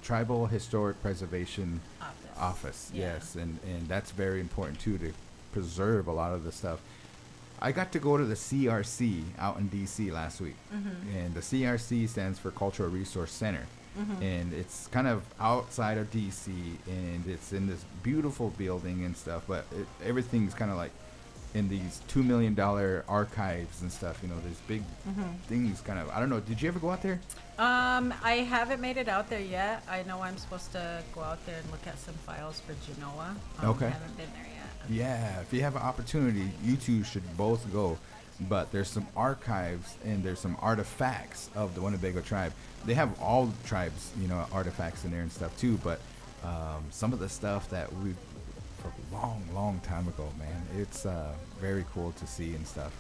Tribal Historic Preservation Office. Yes, and that's very important too, to preserve a lot of the stuff. I got to go to the CRC out in DC last week, and the CRC stands for Cultural Resource Center, and it's kind of outside of DC, and it's in this beautiful building and stuff, but everything's kind of like in these $2 million archives and stuff. You know, there's big things kind of. I don't know. Did you ever go out there? I haven't made it out there yet. I know I'm supposed to go out there and look at some files for Genoa. Okay. I haven't been there yet. Yeah, if you have an opportunity, you two should both go. But there's some archives and there's some artifacts of the Winnebago tribe. They have all the tribes, you know, artifacts in there and stuff too. But some of the stuff that we, for a long, long time ago, man, it's very cool to see and stuff.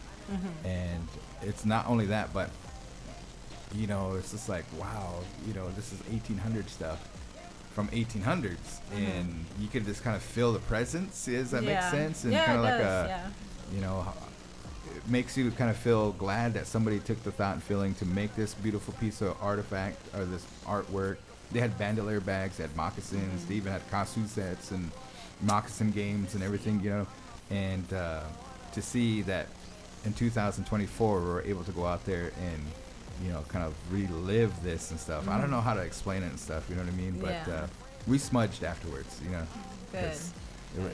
And it's not only that, but you know, it's just like, wow, you know, this is 1800 stuff from 1800s, and you can just kind of feel the presence. Does that make sense? And kind of like you know, it makes you kind of feel glad that somebody took the thought and feeling to make this beautiful piece of artifact or this artwork. They had bandolier bags, they had moccasins, they even had Kasu sets and moccasin games and everything, you know. And to see that in 2024 we're able to go out there and, you know, kind of relive this and stuff. I don't know how to explain it and stuff, you know what I mean? But we smudged afterwards, you know. Good.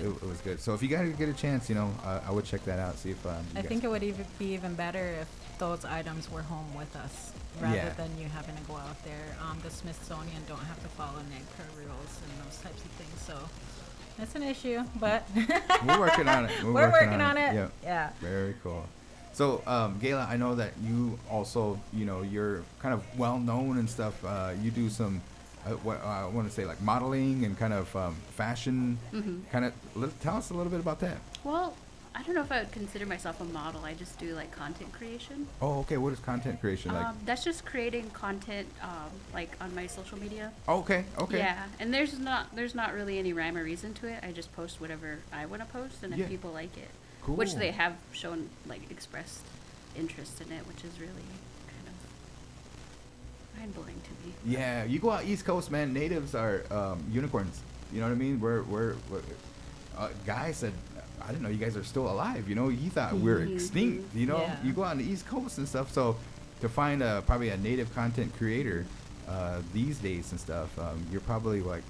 It was good. So if you guys get a chance, you know, I would check that out. See if I think it would be even better if those items were home with us rather than you having to go out there. The Smithsonian don't have to follow NAGPRA rules and those types of things, so that's an issue. But we're working on it. We're working on it. Yep. Yeah. Very cool. So, Gayla, I know that you also, you know, you're kind of well known and stuff. You do some. What I want to say, like modeling and kind of fashion. Kind of tell us a little bit about that. Well, I don't know if I would consider myself a model. I just do like content creation. Oh, okay. What is content creation like? That's just creating content like on my social media. Oh, okay. Yeah, and there's not really any rhyme or reason to it. I just post whatever I want to post, and if people like it, which they have shown, like, expressed interest in it, which is really kind of mind-blowing to me. Yeah, you go out East Coast, man. Natives are unicorns. You know what I mean? We're guy said, I didn't know you guys are still alive. You know, he thought we're extinct. You know, you go out on the East Coast and stuff. So to find probably a native content creator these days and stuff, you're probably like,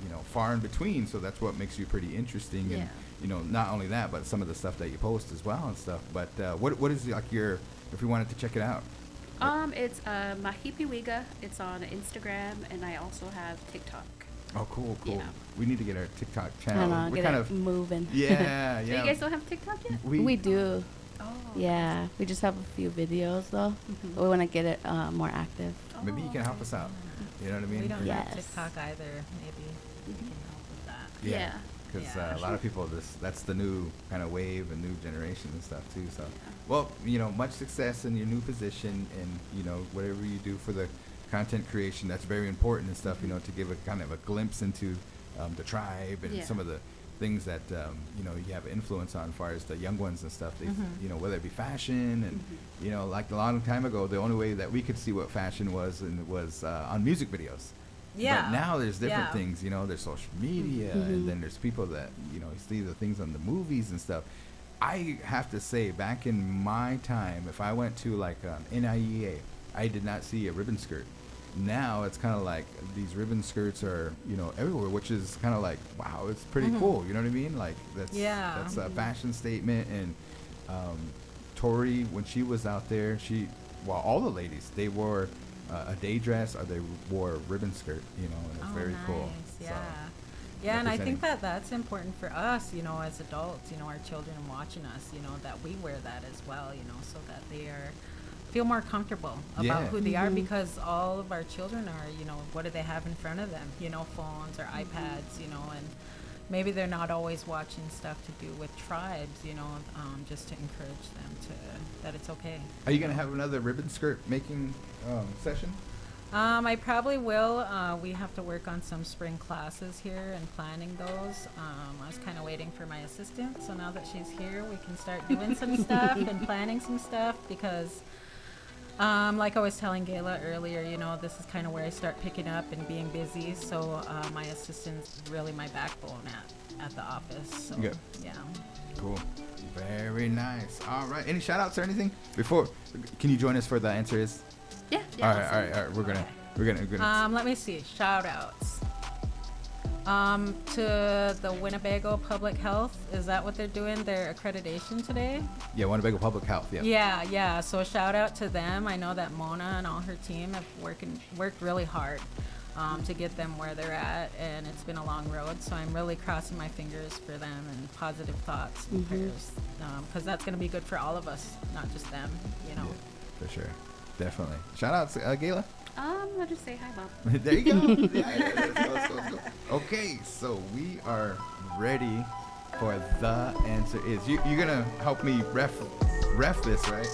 you know, far in between. So that's what makes you pretty interesting. And you know, not only that, but some of the stuff that you post as well and stuff. But what is like your, if we wanted to check it out? It's Mahipiwiga. It's on Instagram, and I also have TikTok. Oh, cool. Yeah. We need to get our TikTok channel. We're kind of moving. Yeah. So you guys don't have TikTok yet? We do. Oh. Yeah, we just have a few videos though. But we want to get it more active. Maybe you can help us out. You know what I mean? We don't have TikTok either. Maybe we can help with that. Yeah. Because a lot of people, that's the new kind of wave and new generation and stuff too. So, well, you know, much success in your new position, and you know, whatever you do for the content creation, that's very important and stuff. You know, to give a kind of a glimpse into the tribe and some of the things that you know, you have influence on, as far as the young ones and stuff. They, you know, whether it be fashion and you know, like a long time ago, the only way that we could see what fashion was on music videos. Yeah. But now there's different things, you know, there's social media, and then there's people that, you know, see the things on the movies and stuff. I have to say, back in my time, if I went to like NIEA, I did not see a ribbon skirt. Now it's kind of like these ribbon skirts are, you know, everywhere, which is kind of like, wow, it's pretty cool. You know what I mean? Like that's a fashion statement. And Tori, when she was out there, all the ladies, they wore a day dress, or they wore a ribbon skirt, you know, and it's very cool. Yeah. So, Yeah, and I think that's important for us, you know, as adults, you know, our children watching us, you know, that we wear that as well, you know, so that they feel more comfortable about who they are, because all of our children are, you know, what do they have in front of them? You know, phones or iPads, you know, and maybe they're not always watching stuff to do with tribes, you know, just to encourage them that it's okay. Are you going to have another ribbon skirt making session? I probably will. We have to work on some spring classes here and planning those. I was kind of waiting for my assistant, so now that she's here, we can start doing some stuff and planning some stuff, because like I was telling Gayla earlier, you know, this is kind of where I start picking up and being busy, so my assistant's really my backbone at the office. So, yeah. Cool. Very nice. All right. Any shout outs or anything? Can you join us for the answer is? Yeah. All right. We're gonna. Let me see. Shout outs. To the Winnebago Public Health. Is that what they're doing? Their accreditation today? Yeah, Winnebago Public Health. Yeah. Yeah. So shout out to them. I know that Mona and all her team have worked really hard to get them where they're at, and it's been a long road. So I'm really crossing my fingers for them and positive thoughts and prayers, because that's going to be good for all of us, not just them. You know. Yeah, for sure, definitely. Shout out to Gayla. I'll just say hi, Bob. There you go. Yeah, let's go. Okay, so we are ready for the answer is. You're gonna help me ref this, right?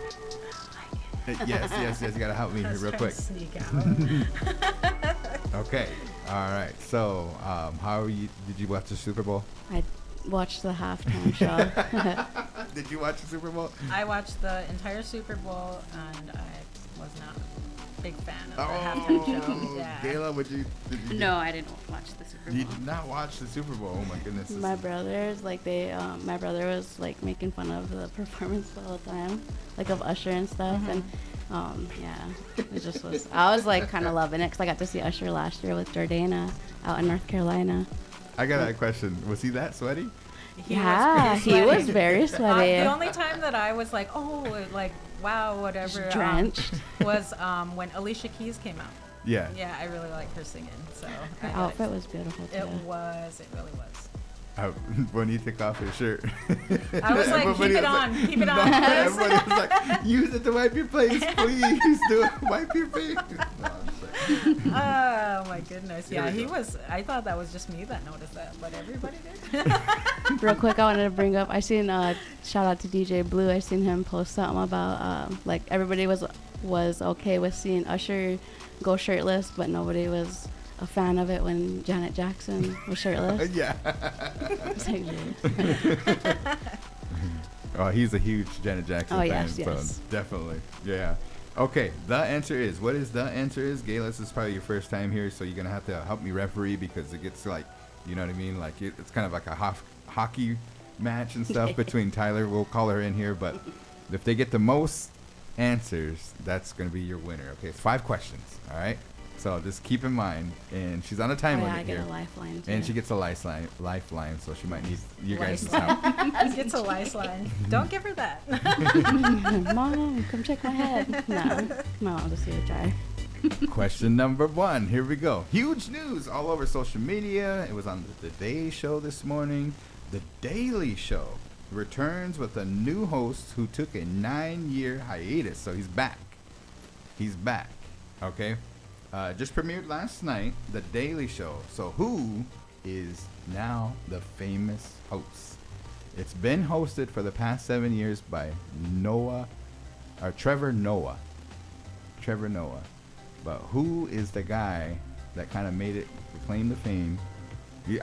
Yes. You gotta help me here real quick. Sneak out. Okay. All right. So, how are you? Did you watch the Super Bowl? I watched the halftime show. Did you watch the Super Bowl? I watched the entire Super Bowl, and I was not a big fan of the halftime show. Yeah. Gayla, No, I didn't watch the Super Bowl. You did not watch the Super Bowl. Oh my goodness. My brothers, like my brother was like making fun of the performance all the time, like of Usher and stuff, and yeah, it just was. I was like kind of loving it because I got to see Usher last year with Jordana out in North Carolina. I got a question. Was he that sweaty? He was very sweaty. The only time that I was like, oh, like wow, whatever, Just drenched, was when Alicia Keys came out. Yeah. Yeah, I really like her singing. So her outfit was beautiful too. It really was. When you took off his shirt, I was like, keep it on, everybody was like, use it to wipe your face, please. Do it, wipe your face. No, oh my goodness, yeah, he was. I thought that was just me that noticed that, but everybody did. Real quick, I wanted to bring up. I seen shout out to DJ Blue. I seen him post something about like everybody was okay with seeing Usher go shirtless, but nobody was a fan of it when Janet Jackson was shirtless. Yeah. Oh, he's a huge Janet Jackson fan. Yes. So definitely. Yeah. Okay, the answer is. What is the answer is? Gayla, this is probably your first time here, so you're going to have to help me referee because it gets like, you know what I mean? Like it's kind of like a hockey match and stuff between Tyler. We'll call her in here, but if they get the most answers, that's going to be your winner. Okay, it's 5 questions, all right? So just keep in mind, and she's on a time limit here. I get a lifeline too. And she gets a lifeline, so she might need your guys' help. She gets a lifeline. Don't give her that. Mom, come check my head. No, I'll just see her try. Question number 1. Here we go. Huge news all over social media. It was on the Today Show this morning. The Daily Show returns with a new host who took a 9-year hiatus. So he's back. Okay. Just premiered last night, The Daily Show. So who is now the famous host? It's been hosted for the past 7 years by Trevor Noah. But who is the guy that kind of made it, claim the fame?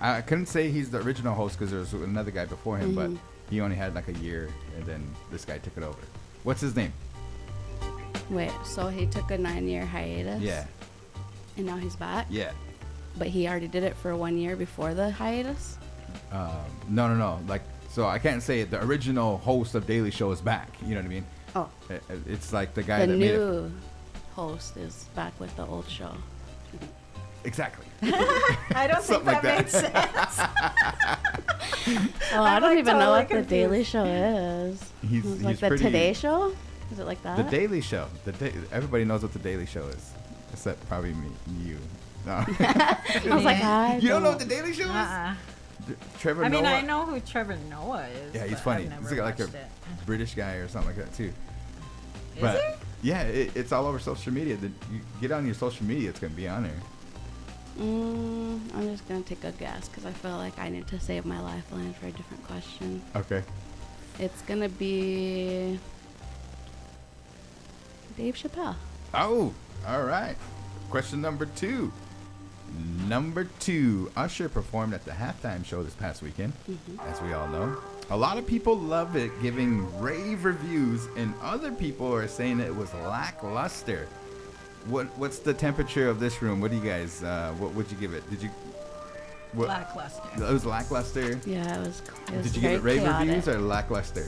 I couldn't say he's the original host because there was another guy before him, but he only had like a year, and then this guy took it over. What's his name? Wait, so he took a 9-year hiatus? Yeah. And now he's back? Yeah. But he already did it for 1 year before the hiatus? No. Like, so I can't say the original host of Daily Show is back. You know what I mean? Oh. It's like the guy that made it. The new host is back with the old show. Exactly. I don't think that makes sense. Oh, I don't even know what the Daily Show is. He's like the Today Show? Is it like that? The Daily Show. Everybody knows what the Daily Show is, except probably you. No. I was like, you don't know what the Daily Show is? Trevor Noah. I know who Trevor Noah is. Yeah, he's funny. He's like a British guy or something like that too. Is he? Yeah, it's all over social media. You get on your social media, it's gonna be on there. I'm just gonna take a guess because I feel like I need to save my lifeline for a different question. Okay. It's gonna be Dave Chappelle. Oh, all right. Question number 2. Usher performed at the halftime show this past weekend, as we all know. A lot of people love it, giving rave reviews, and other people are saying it was lackluster. What's the temperature of this room? What do you guys? What would you give it? Lackluster. It was lackluster. Yeah, it was Did you give it very rave chaotic. reviews or lackluster?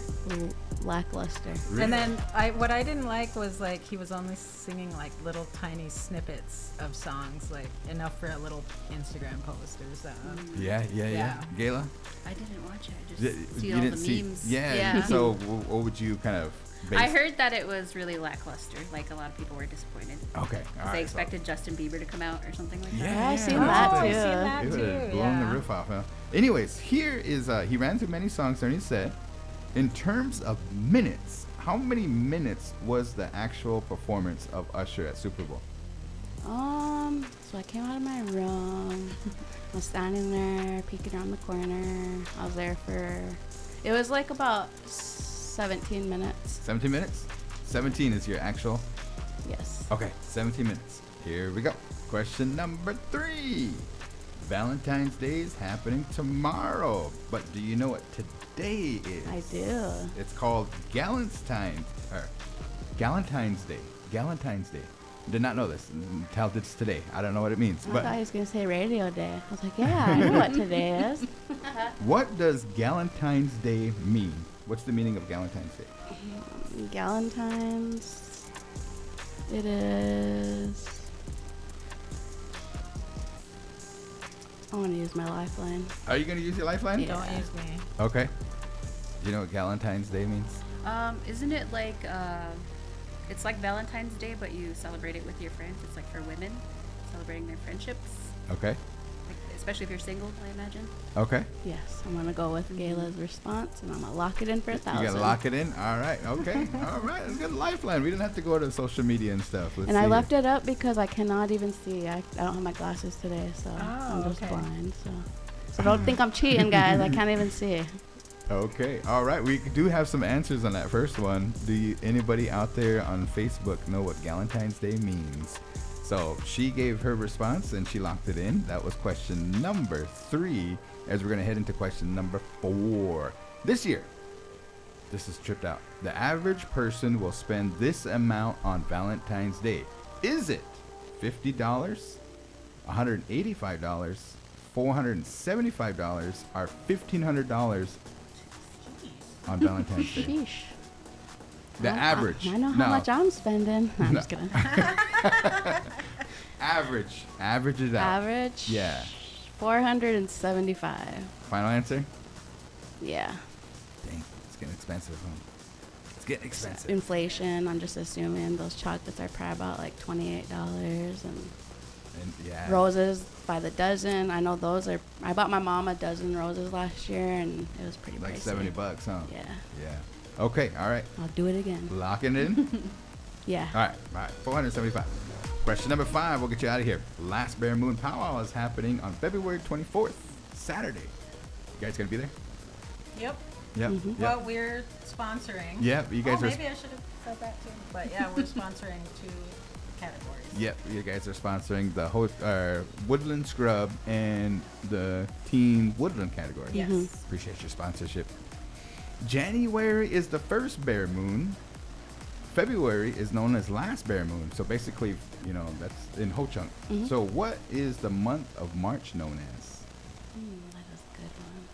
Lackluster. Really? And then what I didn't like was like he was only singing like little tiny snippets of songs, like enough for a little Instagram post or something. Yeah. Yeah. Gayla? I didn't watch it. I Y- just see you all didn't the see- memes. Yeah. So what would you kind of base? I heard that it was really lackluster. Like a lot of people were disappointed. Okay. All right. They expected Justin Bieber to come out or something like that. Yeah, I seen Oh, that I've too. seen that It would have too. blown the Yeah. roof off, huh? Anyways, here is he ran through many songs during his set. In terms of minutes, how many minutes was the actual performance of Usher at Super Bowl? So I came out of my room. I was standing there, peeking around the corner. I was there for, it was like about 17 minutes. 17 minutes? 17 is your actual? Yes. Okay, 17 minutes. Here we go. Question number 3. Valentine's Day is happening tomorrow, but do you know what today is? I do. It's called Galentine's Day. Galentine's Day. Did not know this. Until it's today. I don't know what it means. I But thought he was going to say radio day. I was like, yeah, I know what today is. what does Galentine's Day mean? What's the meaning of Galentine's Day? Galentine's. It is. I want to use my lifeline. Are you going to use your lifeline? Yeah. Don't use me. Okay. Do you know what Galentine's Day means? Isn't it like it's like Valentine's Day, but you celebrate it with your friends? It's like for women celebrating their friendships, Okay. like, especially if you're single, I imagine. Okay. Yes, I'm going to go with Gayla's response, and I'm going to lock it in for 1,000. You got to lock it in? All right. Okay. All right. That's a good lifeline. We didn't have to go to social media and stuff. Let's And I see left here. it up because I cannot even see. I don't have my glasses today, so I'm just okay. blind. So don't think I'm cheating, guys. I can't even see. Okay. All right. We do have some answers on that first one. Do anybody out there on Facebook know what Galentine's Day means? So she gave her response and she locked it in. That was question number 3. As we're going to head into question number 4. This year, this is tripped out. The average person will spend this amount on Valentine's Day. Is it $50, $185, $475, or $1,500 on Valentine's Day? Sheesh. The average. I know how much I'm spending. I'm just kidding. Average. Average it out. Average? Yeah. 475. Final answer? Yeah. Dang, it's getting expensive, huh? It's getting expensive. Inflation, I'm just assuming those chocolates are probably about like $28. And Yeah. roses by the dozen. I know those are, I bought my mom a dozen roses last year, and it was pretty Like pricey. $70, huh? Yeah. Yeah. Okay, all right. I'll do it again. Locking in. Yeah. All right. 475. Question number 5. We'll get you out of here. Last Bear Moon Powwow is happening on February 24th, Saturday. You guys gonna be there? Yep. Yep. Mhm. Well, we're sponsoring. Yep. You guys Oh, are. maybe I should have said that too. But yeah, we're sponsoring 2 categories. Yep. You guys are sponsoring the Woodland Scrub and the Teen Woodland category. Yes. Appreciate your sponsorship. January is the first Bear Moon. February is known as last Bear Moon. So basically, you know, that's in Ho Chunk. Mhm. So what is the month of March known as? That is a good one.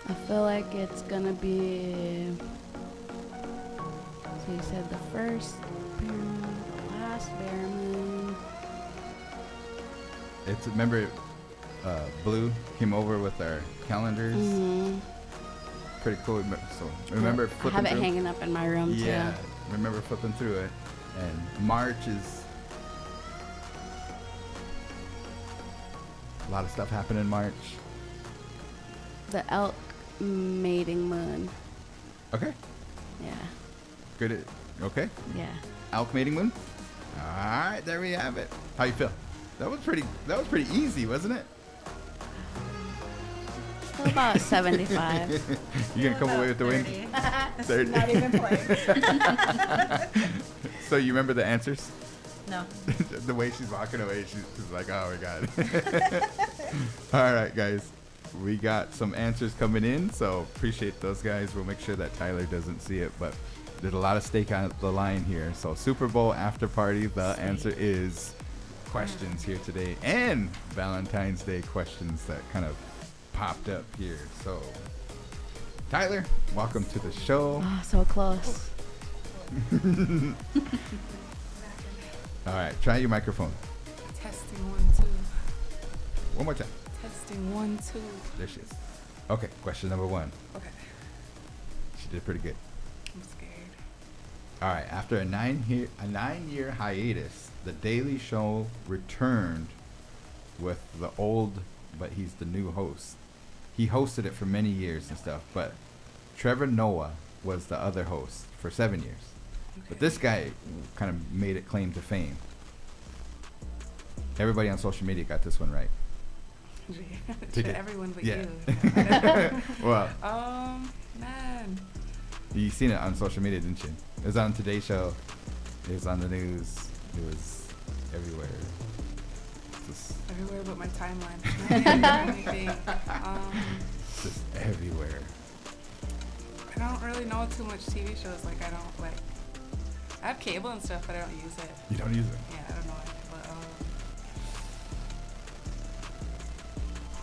I feel like it's gonna be. So you said the first bear moon, the last bear moon. It's remember, Blue came over with our calendars. Mm-hmm. Pretty cool. So remember I flipping have it through. hanging up in my room Yeah, too. remember flipping through it. And March is a lot of stuff happened in March. The elk mating moon. Okay, Yeah. good. Okay, Yeah. elk mating moon. All right, there we have it. How you feel? That was pretty easy, wasn't it? So about 75. You gonna come away with the win? 30. Not even playing. So you remember the answers? No. The way she's walking away, she's like, oh my god. All right, guys. We got some answers coming in, so appreciate those guys. We'll make sure that Tyler doesn't see it. But There's a lot of stake on the line here. So Super Bowl after party, the answer is questions here today, and Valentine's Day questions that kind of popped up here. So Tyler, welcome to the show. Oh, so close. All right, try your microphone. Testing 1, 2. One more time. Testing 1, 2. There she is. Okay, question number 1. Okay. She did pretty good. I'm scared. All right, after a 9-year hiatus, The Daily Show returned with the old, but he's the new host. He hosted it for many years and stuff, but Trevor Noah was the other host for 7 years. But this guy kind of made it claim to fame. Everybody on social media got this one right. To everyone but Yeah. you. Well, man. you seen it on social media, didn't you? It was on Today's Show. It was on the news. It was everywhere. Just Everywhere but my timeline. Not anything. just everywhere. I don't really know too much TV shows. Like, I don't, like, I have cable and stuff, but I don't use it. You don't use it? Yeah, I don't know it. But,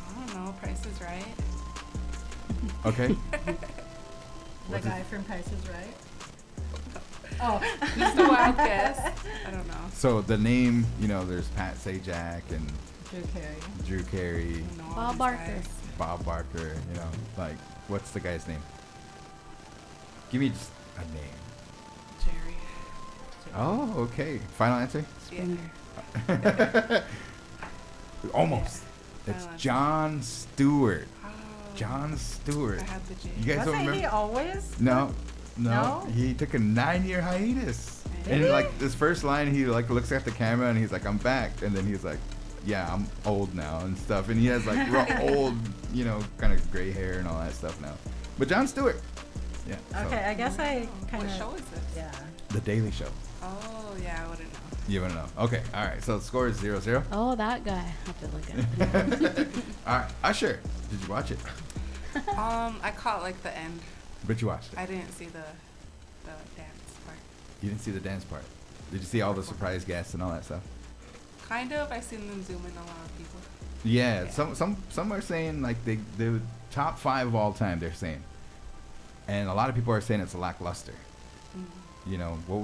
I don't know. Price is Right. Okay. The guy from Price is Right. Oh, just a wild guess. I don't know. So the name, there's Pat Sajak and Drew Carey. Drew Carey, I know all Bob these Barker. guys. Bob Barker, like, what's the guy's name? Give me just a name. Jerry. Oh, okay. Final answer? Yeah. Almost. It's Final answer. John Stewart. Oh, John Stewart. I had the J. You guys don't Wasn't remember? he always? No. No? He took a 9-year hiatus. Did And he? like this first line, he like looks at the camera and he's like, "I'm back," and then he's like, "Yeah, I'm old now" and stuff. And he has like real old, kind of gray hair and all that stuff now. But John Stewart. Yeah. so, Okay, I guess I What kind of. show is this? Yeah. The Daily Show. Oh, yeah, I wouldn't know. You want to know? Okay. All right. So the score is 0-0. Oh, that guy. I have to look at it. All right. Usher, did you watch it? I caught, like, the end. But you watched it. I didn't see the dance part. You didn't see the dance part. Did you see all the surprise guests and all that stuff? Kind of. I seen them zoom in a lot of people. Yeah. Yeah. Some are saying like the top 5 of all time. They're saying, and a lot of people are saying it's lackluster. Mm. What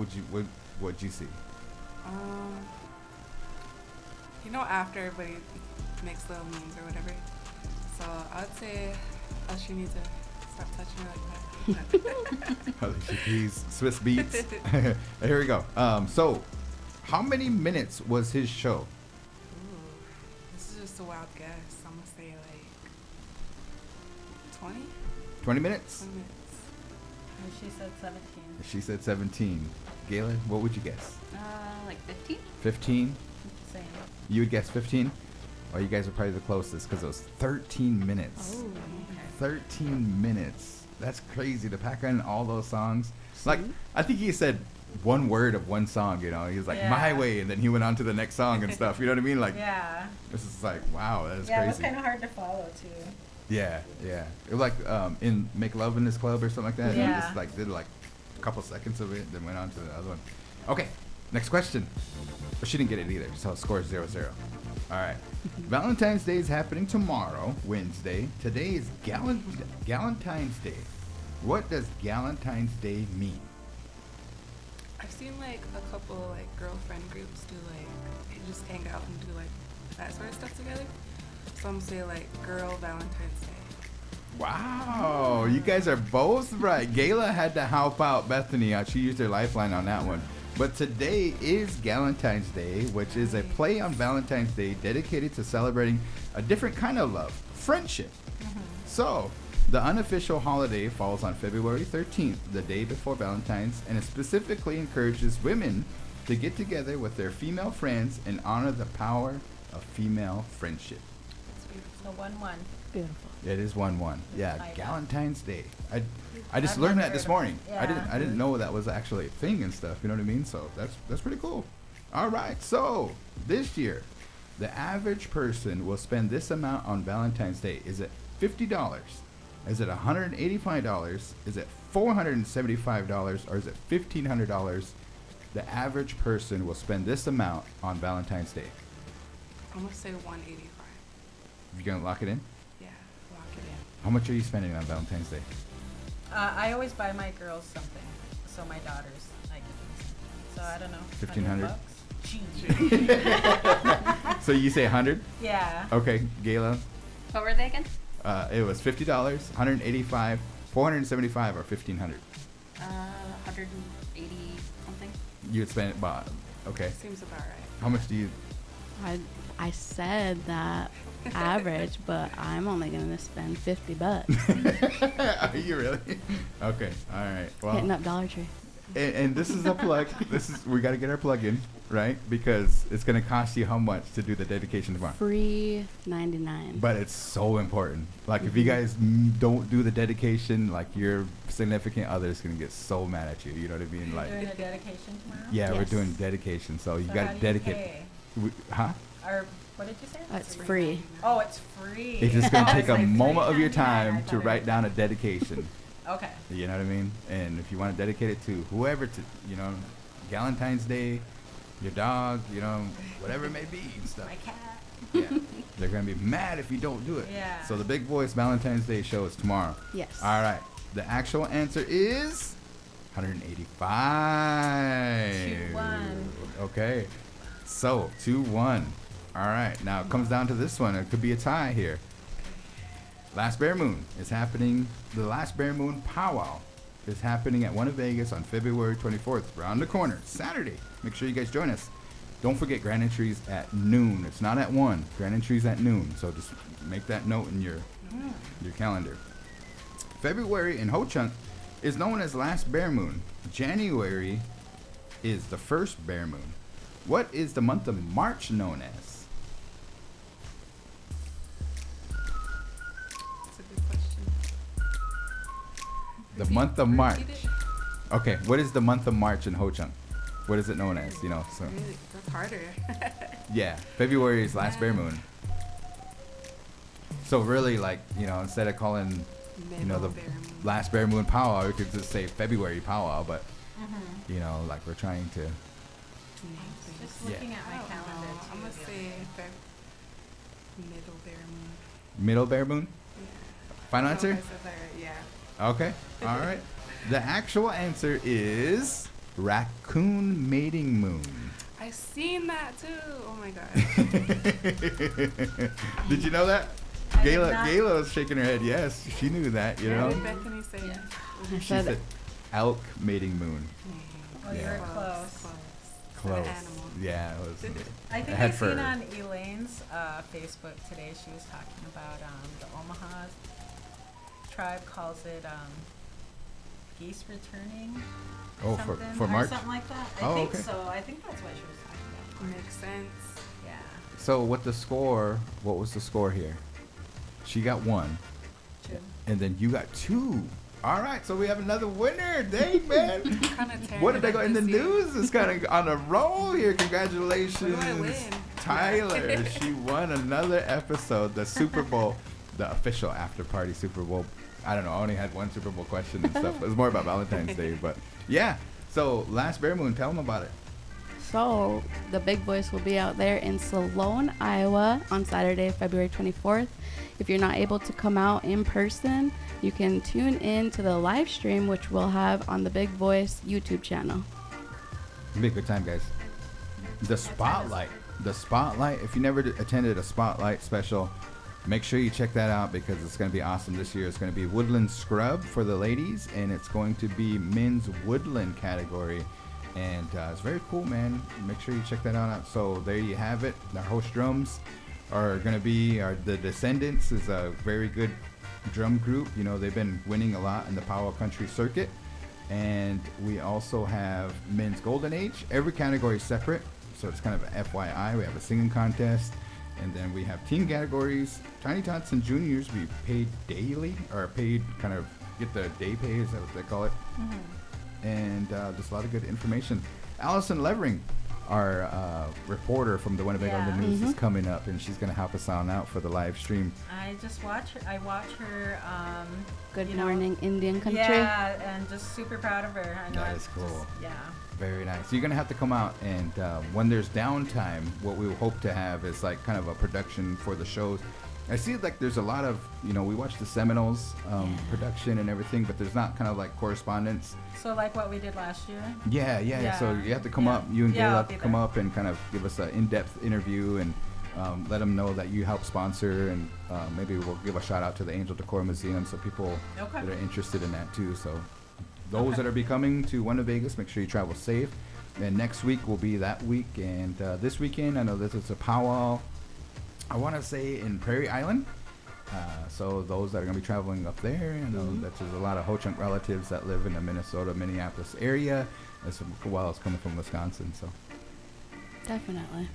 would you see? After everybody makes little memes or whatever. So I would say Usher needs to stop touching her like that. Alicia Keys, Swiss Beats. Here we go. So, how many minutes was his show? Ooh, this is just a wild guess. I'm gonna say like 20? 20 minutes? 20 minutes. She said 17. She said 17. Galen, what would you guess? Like 15? 15? Same. You would guess 15? Or you guys are probably the closest because it was 13 minutes. Oh, 13 minutes. That's crazy to pack in all those songs. Like, I think he said one word of one song, He was like, Yeah. "My Way," and then he went on to the next song and stuff. You know what I mean? Like, yeah. this is like, wow, that is Yeah, it was crazy. kind of hard to follow too. Yeah. It was like in Make Love in This Club or something like that. He Yeah. just like did like a couple seconds of it, then went on to the other one. Okay, next question. But she didn't get it either, so score is 0-0. All right. Valentine's Day is happening tomorrow, Wednesday. Today is Galentine's Day. What does Galentine's Day mean? I've seen like a couple like girlfriend groups do like they just hang out and do like that sort of stuff together. Some say like Girl Valentine's Day. Wow, you guys are both right. Gayla had to help out Bethany out. She used her lifeline on that one. But today is Galentine's Day, which is a play on Valentine's Day dedicated to celebrating a different kind of love, friendship. So, the unofficial holiday falls on February 13th, the day before Valentine's, and it specifically encourages women to get together with their female friends and honor the power of female friendship. So 1-1. Beautiful. It is 1-1. Yeah, I know. Galentine's Day. I just I've learned never that this heard of morning. it. I didn't know that was actually a thing and stuff. You know what I mean? So that's pretty cool. All right. So this year, the average person will spend this amount on Valentine's Day. Is it $50, Is it $185? Is it $475? Or is it $1,500? The average person will spend this amount on Valentine's Day. I'm gonna say 185. You gonna lock it in? Yeah, lock it in. How much are you spending on Valentine's Day? I always buy my girls something, so my daughters, I give them something. So I don't know. 1,500? $100? So you say 100? Yeah. Okay, Gayla. What were they again? It was $50, $185, $475, or $1,500. 180 something. You would spend it, okay. Seems about right. How much do you? I said that average, but I'm only gonna spend $50. Are you really? Okay, all right. Well, Hitting up Dollar Tree. and this is a plug. We got to get our plug in, right? Because it's gonna cost you how much to do the dedication tomorrow? Free 99. But it's so important. Like if you guys don't do the dedication, like your significant other is gonna get so mad at you. You know what I mean? Like, Doing a dedication tomorrow? yeah, we're Yes. doing dedication, so you So got how to do you dedicate. pay? Huh? Or what did you say? It's free. Oh, it's free. It's just gonna Oh, take it's a like moment of your $3.99. I time to thought it write was- down a dedication. Okay. You know what I mean? And if you want to dedicate it to whoever, to Valentine's Day, your dog, whatever it may be and stuff. My cat. Yeah, they're gonna be mad if you don't do it. Yeah. So the Big Voice Valentine's Day show is tomorrow. Yes. All right. The actual answer is 185. 2-1. Okay. So 2-1. All right. Now it comes down to this one. It could be a tie here. Last Bear Moon is happening. The Last Bear Moon Powwow is happening at One of Vegas on February 24th, around the corner, Saturday. Make sure you guys join us. Don't forget grand entries at noon. It's not at 1. Grand entries at noon. So just make that note in your calendar. February in Ho Chunk is known as Last Bear Moon. January is the first Bear Moon. What is the month of March known as? That's a good question. The month of March. Repeat it. Okay, what is the month of March in Ho Chunk? What is it known as? So Really, that's harder. yeah, February is Last Bear Moon. So really, instead of calling, the Bear Moon. Last Bear Moon Powwow, we could just say February Powwow, but we're trying to. Just Yeah. looking at my calendar. I'm gonna say Middle Bear Moon. Middle Bear Moon. Yeah. Final So answer? I said that, yeah. Okay. All right. The actual answer is Raccoon Mating Moon. I seen that too. Oh my god. Did you know that? I did Gayla, not. Gayla was shaking her head. Yes, she knew that. You What know. did Bethany say? I She said said elk mating moon. Oh, Yeah. you're close. Close. Animal. Yeah, it was. I think head I seen fur. on Elaine's Facebook today. She was talking about the Omaha tribe calls it geese returning. Oh, something, for or March? something like that. I Oh, think okay. so. I think that's what she was talking about. Makes sense. Yeah. So what was the score here? She got 1, 2. and then you got 2. All right, so we have another winner. Dang, man. Kinda tearing What did it they up go in the this year. news? It's kind of on a roll here. Congratulations, What do I win? Tyler. She won another episode, the Super Bowl, the official after party Super Bowl. I don't know. I only had one Super Bowl question and stuff. It was more about Valentine's Day, but yeah. So Last Bear Moon, tell them about it. So, the Big Voice will be out there in Salone, Iowa on Saturday, February 24th. If you're not able to come out in person, you can tune in to the live stream, which we'll have on the Big Voice YouTube channel. It'll be a good time, guys. The Spotlight. If you never attended a Spotlight special, make sure you check that out because it's going to be awesome this year. It's going to be Woodland Scrub for the ladies, and it's going to be men's woodland category. And it's very cool, man. Make sure you check that out. So there you have it. Our host drums are going to be the Descendants is a very good drum group. They've been winning a lot in the Powwow Country circuit. And we also have Men's Golden Age. Every category is separate. So it's kind of a FYI. We have a singing contest. And then we have team categories. Tiny Tots and Juniors be paid daily, or paid kind of get the day pay, is that what they call it? And there's a lot of good information. Allison Levering, our reporter from the Winnebago on the News is Mhm. coming up, and she's going to help us out for the live stream. I just watch her. I watch her. Good you know, morning, Indian country. Yeah, and just super proud of her. I know. That it's is cool. just- yeah. Very nice. So you're gonna have to come out, and when there's downtime, what we hope to have is like kind of a production for the shows. I see like there's a lot of, we watch the Seminoles production and everything, but there's not kind of like correspondence. So like what we did last year. Yeah. So you have to come up. You and Gail have to come up and kind of give us an in-depth interview and let them know that you help sponsor, and maybe we'll give a shout out to the Angel Decor Museum so people that are interested in that too. So those that are be coming to One Vegas, make sure you travel safe. And next week will be that week, and this weekend I know this is a powwow. I want to say in Prairie Island. So those that are going to be traveling up there, I know that there's a lot of Ho-Chunk relatives that live in the Minnesota, Minneapolis area, as well as coming from Wisconsin. So Definitely.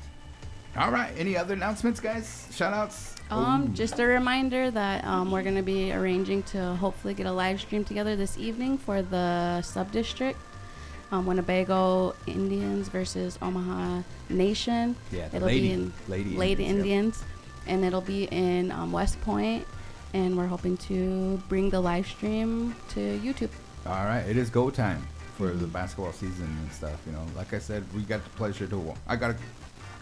all right, any other announcements, guys? Shout outs? Just a reminder that we're going to be arranging to hopefully get a live stream together this evening for the sub-district. Winnebago Indians versus Omaha Nation. Yeah, the it'll Lady be in Indians, Indians, and it'll be in West Point, and we're hoping to bring the live stream to YouTube. All right, it is go time for the basketball season and stuff. Like I said, we got the pleasure to. I got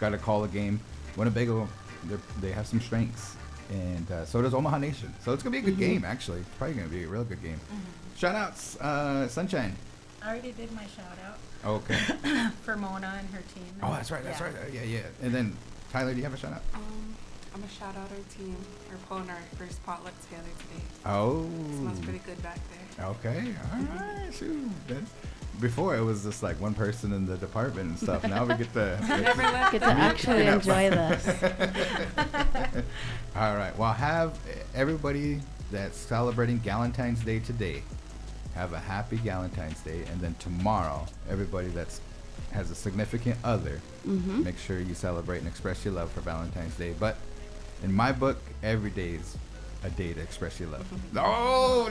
to call a game. Winnebago, they have some strengths, and so does Omaha Nation. So it's gonna be a good game. Actually, it's probably gonna be a real good game. Shout outs, Sunshine. I already did my shout out. Okay. For Mona and her team. Oh, that's right. That's right. Yeah. And then Tyler, do you have a shout out? I'm gonna shout out our team. We're pulling our first potluck together today. Oh. Smells pretty good back there. Okay. All right. Shoot. Before it was just like one person in the department and stuff. Now we get to actually enjoy this. All right. Well, have everybody that's celebrating Galentine's Day today have a happy Galentine's Day, and then tomorrow, everybody that's has a significant other, make sure you celebrate and express your love for Valentine's Day. But in my book, every day is a day to express your love. No.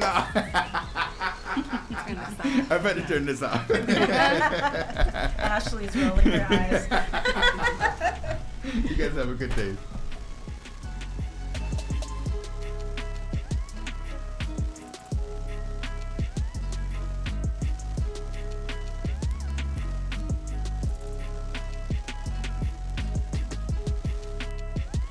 I better turn this off. Ashley's rolling her eyes. You guys have a good day.